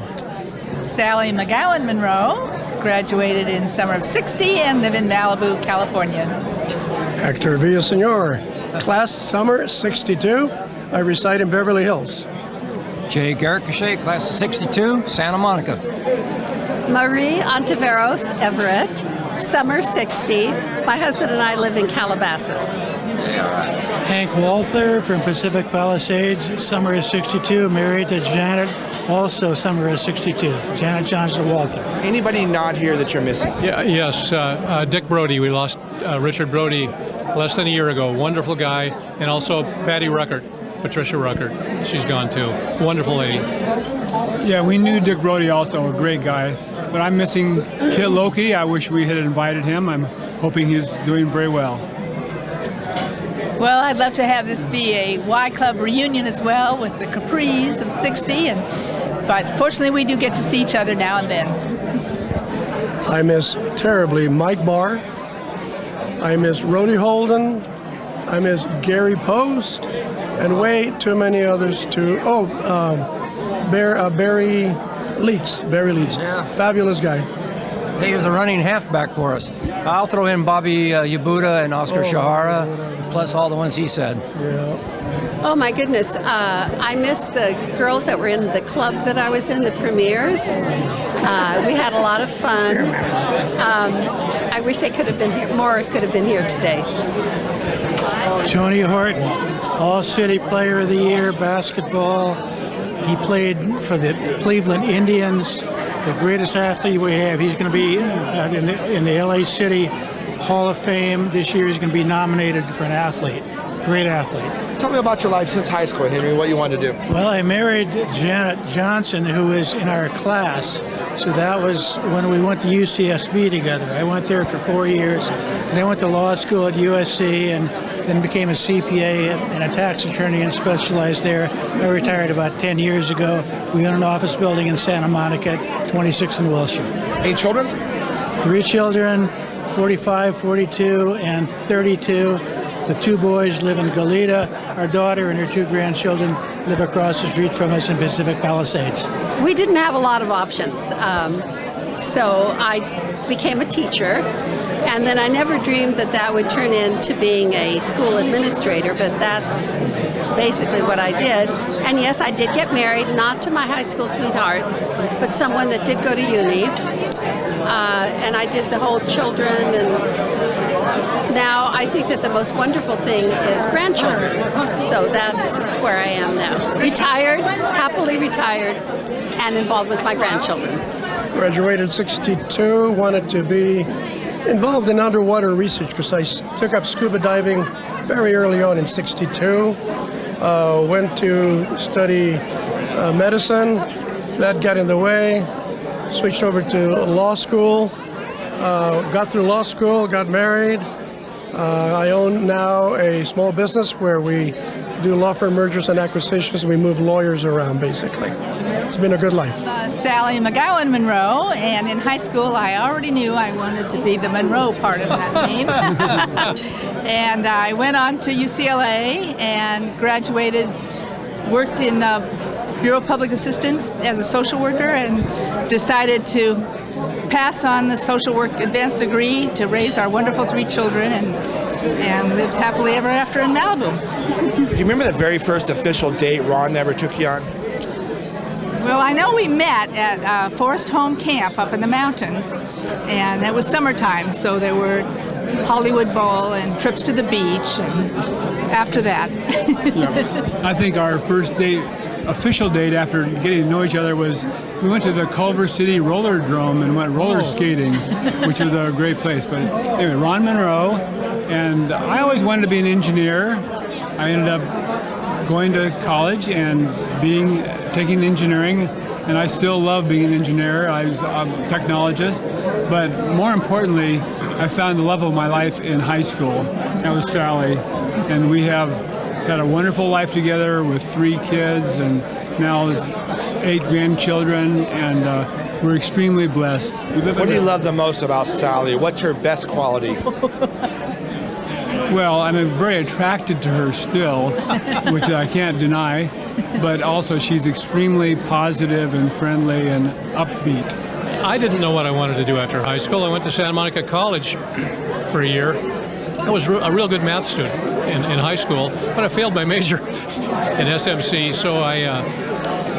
Sally McGowan Monroe, graduated in summer of '60 and live in Malibu, California. Hector Villasenor, class summer '62. I reside in Beverly Hills. Jay Garricachet, class 62, Santa Monica. Marie Ontiveros Everett, summer '60. My husband and I live in Calabasas. Hank Walther from Pacific Palisades, summer of '62, married to Janet also summer of 62. Janet Johnson Walter. Anybody not here that you're missing? Yes, Dick Brody. We lost Richard Brody less than a year ago. Wonderful guy. And also Patty Ruckert, Patricia Ruckert. She's gone too. Wonderful lady. Yeah, we knew Dick Brody also, a great guy. But I'm missing Kit Loki. I wish we had invited him. I'm hoping he's doing very well. Well, I'd love to have this be a Y Club reunion as well with the Capris of 60, but fortunately we do get to see each other now and then. I miss terribly Mike Barr. I miss Rhodey Holden. I miss Gary Post, and way too many others too. Oh, Barry Leitz. Barry Leitz. Yeah. Fabulous guy. He was a running halfback for us. I'll throw in Bobby Yabuda and Oscar Shahara, plus all the ones he said. Yeah. Oh my goodness, I miss the girls that were in the club that I was in, the premieres. We had a lot of fun. I wish they could have been here, more could have been here today. Tony Horton, All-City Player of the Year, basketball. He played for the Cleveland Indians, the greatest athlete we have. He's going to be in the LA City Hall of Fame. This year he's going to be nominated for an athlete, great athlete. Tell me about your life since high school, Henry, what you wanted to do. Well, I married Janet Johnson, who was in our class. So that was when we went to UCSB together. I went there for 4 years. Then I went to law school at USC and then became a CPA and a tax attorney and specialized there. I retired about 10 years ago. We own an office building in Santa Monica, 26 in Wilshire. Any children? 3 children, 45, 42, and 32. The 2 boys live in Goleta. Our daughter and her 2 grandchildren live across the street from us in Pacific Palisades. We didn't have a lot of options, so I became a teacher, and then I never dreamed that that would turn into being a school administrator, but that's basically what I did. And yes, I did get married, not to my high school sweetheart, but someone that did go to uni, and I did the whole children, and now I think that the most wonderful thing is grandchildren. So that's where I am now. Retired, happily retired, and involved with my grandchildren. Graduated 62, wanted to be involved in underwater research because I took up scuba diving very early on in 62. Went to study medicine. That got in the way. Switched over to law school. Got through law school, got married. I own now a small business where we do law firm mergers and acquisitions. We move lawyers around, basically. It's been a good life. Sally McGowan Monroe, and in high school I already knew I wanted to be the Monroe part of that name. And I went on to UCLA and graduated, worked in Bureau of Public Assistance as a social worker, and decided to pass on the social work advanced degree to raise our wonderful 3 children, and lived happily ever after in Malibu. Do you remember the very first official date Ron ever took you on? Well, I know we met at Forest Home Camp up in the mountains, and it was summertime, so there were Hollywood Bowl and trips to the beach, and after that. I think our first date, official date after getting to know each other, was we went to the Culver City Roller Drome and went roller skating, which was a great place. But anyway, Ron Monroe, and I always wanted to be an engineer. I ended up going to college and taking engineering, and I still love being an engineer. I was a technologist, but more importantly, I found the love of my life in high school. That was Sally, and we have had a wonderful life together with 3 kids, and now 8 grandchildren, and we're extremely blessed. What do you love the most about Sally? What's her best quality? Well, I'm very attracted to her still, which I can't deny, but also she's extremely positive and friendly and upbeat. I didn't know what I wanted to do after high school. I went to Santa Monica College for a year. I was a real good math student in high school, but I failed my major in SMC, so I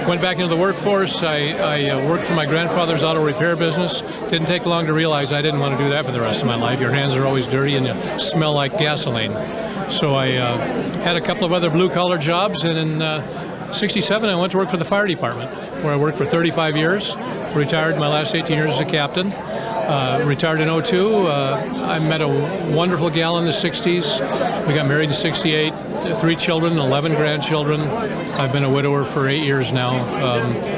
went back into the workforce. I worked for my grandfather's auto repair business. Didn't take long to realize I didn't want to do that for the rest of my life. Your hands are always dirty and you smell like gasoline. So I had a couple of other blue-collar jobs, and in 67, I went to work for the fire department, where I worked for 35 years. Retired my last 18 years as a captain. Retired in 02. I met a wonderful gal in the 60s. We got married in 68. 3 children, 11 grandchildren. I've been a widower for 8 years now.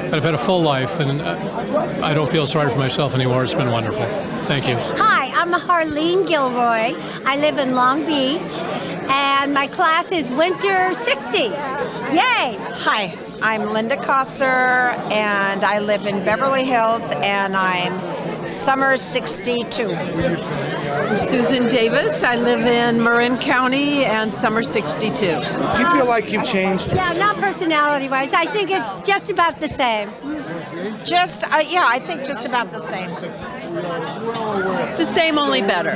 But I've had a full life, and I don't feel sorry for myself anymore. It's been wonderful. Thank you. Hi, I'm Harleen Gilroy. I live in Long Beach, and my class is Winter 60. Yay! Hi, I'm Linda Kosser, and I live in Beverly Hills, and I'm Summer 62. I'm Susan Davis. I live in Marin County and Summer 62. Do you feel like you've changed? Yeah, not personality-wise. I think it's just about the same. I think just about the same. The same, only better.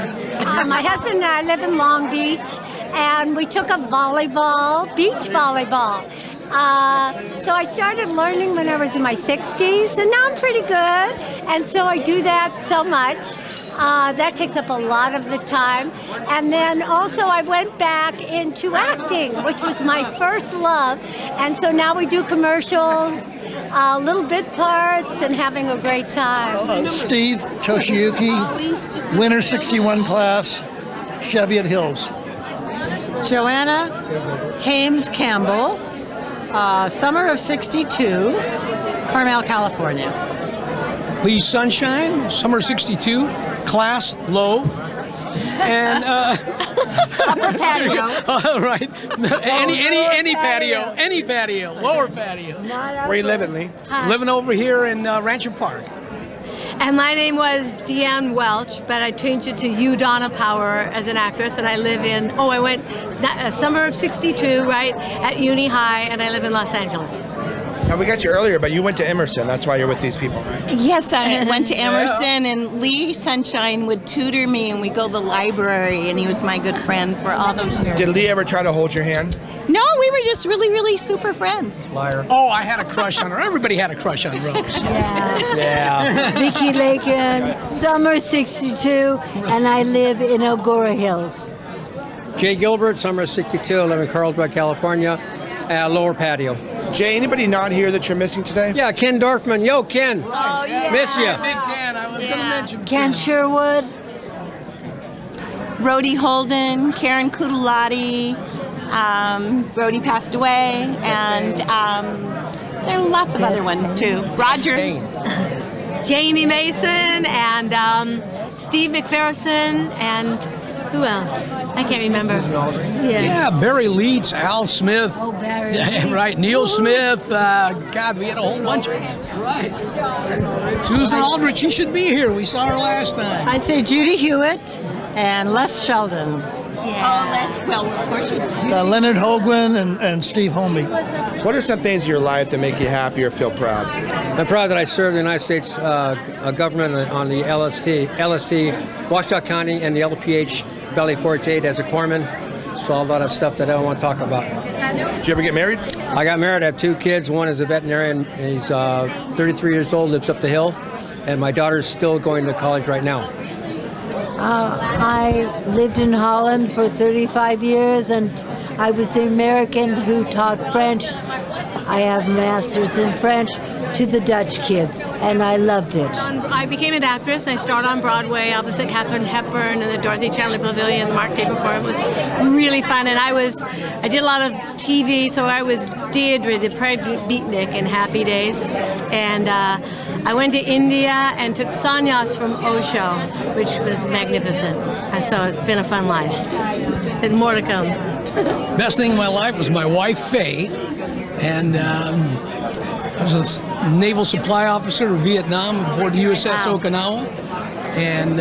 My husband and I live in Long Beach, and we took up beach volleyball. So I started learning when I was in my 60s, and now I'm pretty good. And so I do that so much. That takes up a lot of the time. And then also I went back into acting, which was my first love. And so now we do commercials, little bit parts, and having a great time. Steve Toshiyuki, Winter 61 class, Cheviot Hills. Joanna Hames Campbell, Summer of 62, Carmel, California. Lee Sunshine, Summer 62, class low. And upper patio. All right. Any patio, lower patio. Where you living, Lee? Living over here in Rancher Park. And my name was Deanne Welch, but I changed it to U. Donna Power as an actress, and I live in, I went summer of 62, right, at Uni High, and I live in Los Angeles. Now, we got you earlier, but you went to Emerson. That's why you're with these people, right? Yes, I went to Emerson, and Lee Sunshine would tutor me, and we'd go to the library, and he was my good friend for all those years. Did Lee ever try to hold your hand? No, we were just really, really super friends. Liar. Oh, I had a crush on her. Everybody had a crush on Rose. Yeah. Vicki Lakin, Summer 62, and I live in Elgora Hills. Jay Gilbert, Summer 62, I live in Carlsbad, California, lower patio. Jay, anybody not here that you're missing today? Yeah, Ken Dorfman. Yo, Ken. Oh, yeah. Miss you. Big Ken. I was going to mention Ken Sherwood. Brody Holden, Karen Kudulati. Brody passed away, and there are lots of other ones too. Roger. Janie Mason, and Steve McPherson, and who else? I can't remember. Yeah, Barry Leeds, Al Smith. Oh, Barry. Right, Neil Smith. God, we had a whole bunch of them. Right. Susan Aldrich, she should be here. We saw her last time. I'd say Judy Hewitt and Les Sheldon. Of course you did. Leonard Holguin and Steve Holmby. What are some things in your life that make you happy or feel proud? I'm proud that I served the United States government on the LST, Washtenaw County, and the LPH Valley 4-H as a corpsman. So a lot of stuff that I don't want to talk about. Did you ever get married? I got married. I have 2 kids. One is a veterinarian. He's 33 years old, lives up the hill. And my daughter's still going to college right now. I lived in Holland for 35 years, and I was the American who taught French. I have masters in French to the Dutch kids, and I loved it. I became an actress. I started on Broadway opposite Katharine Hepburn and the Dorothy Chandler Pavilion, the Mark Taper Forum. It was really fun, and I did a lot of TV, so I was Deirdre, the pregnant beatnik in Happy Days, and I went to India and took sannyas from Osho, which was magnificent. And so it's been a fun life. And more to come. Best thing in my life was my wife, Faye, and I was a naval supply officer in Vietnam aboard the USS Okinawa, and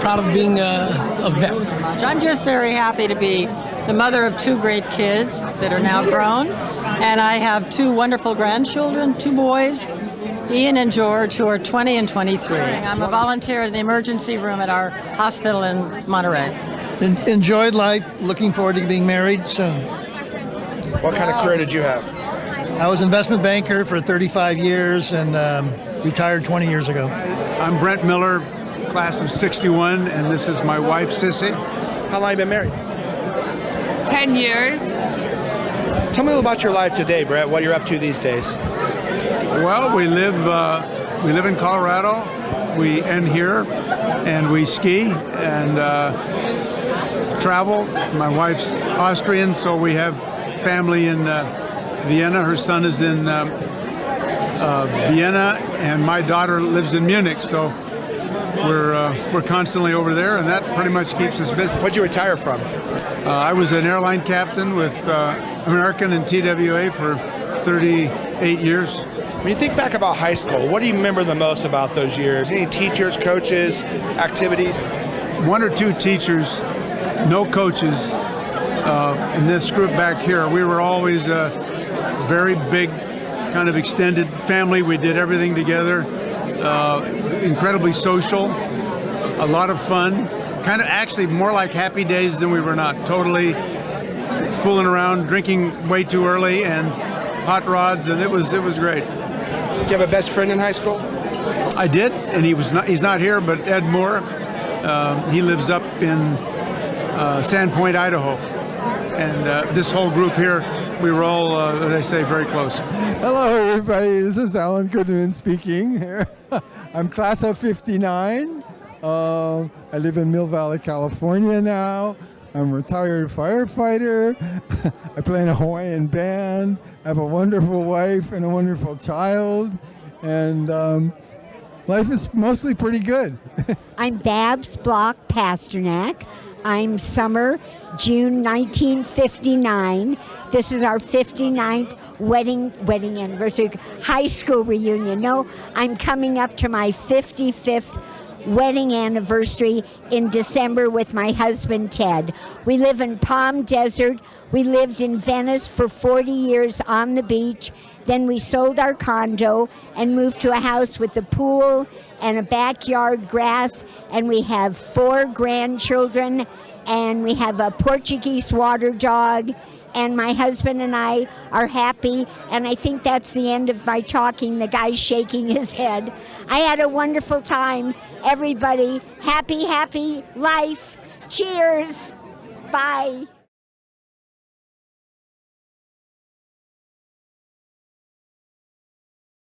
proud of being a vet. I'm just very happy to be the mother of 2 great kids that are now grown, and I have 2 wonderful grandchildren, 2 boys, Ian and George, who are 20 and 23. I'm a volunteer in the emergency room at our hospital in Monterey. Enjoyed life. Looking forward to being married soon. What kind of career did you have? I was investment banker for 35 years and retired 20 years ago. I'm Brent Miller, class of 61, and this is my wife, Sissy. How long have you been married? 10 years. Tell me a little about your life today, Brett, what you're up to these days. Well, we live in Colorado. We end here, and we ski and travel. My wife's Austrian, so we have family in Vienna. Her son is in Vienna, and my daughter lives in Munich. So we're constantly over there, and that pretty much keeps us busy. What'd you retire from? I was an airline captain with American and TWA for 38 years. When you think back about high school, what do you remember the most about those years? Any teachers, coaches, activities? One or two teachers, no coaches. In this group back here, we were always a very big, kind of extended family. We did everything together. Incredibly social, a lot of fun. Kind of actually more like happy days than we were not. Totally fooling around, drinking way too early, and hot rods, and it was great. Did you have a best friend in high school? I did, and he's not here, but Ed Moore. He lives up in Sandpoint, Idaho, and this whole group here, we were all, as I say, very close. Hello, everybody. This is Alan Goodman speaking here. I'm class of '59. I live in Mill Valley, California now. I'm a retired firefighter. I play in a Hawaiian band. I have a wonderful wife and a wonderful child. And life is mostly pretty good. I'm Babs Block Pasternak. I'm summer, June 1959. This is our 59th wedding anniversary, high school reunion. No, I'm coming up to my 55th wedding anniversary in December with my husband Ted. We live in Palm Desert. We lived in Venice for 40 years on the beach. Then we sold our condo and moved to a house with a pool and a backyard grass, and we have 4 grandchildren, and we have a Portuguese water dog, and my husband and I are happy, and I think that's the end of my talking. The guy's shaking his head. I had a wonderful time. Everybody, happy life. Cheers. Bye.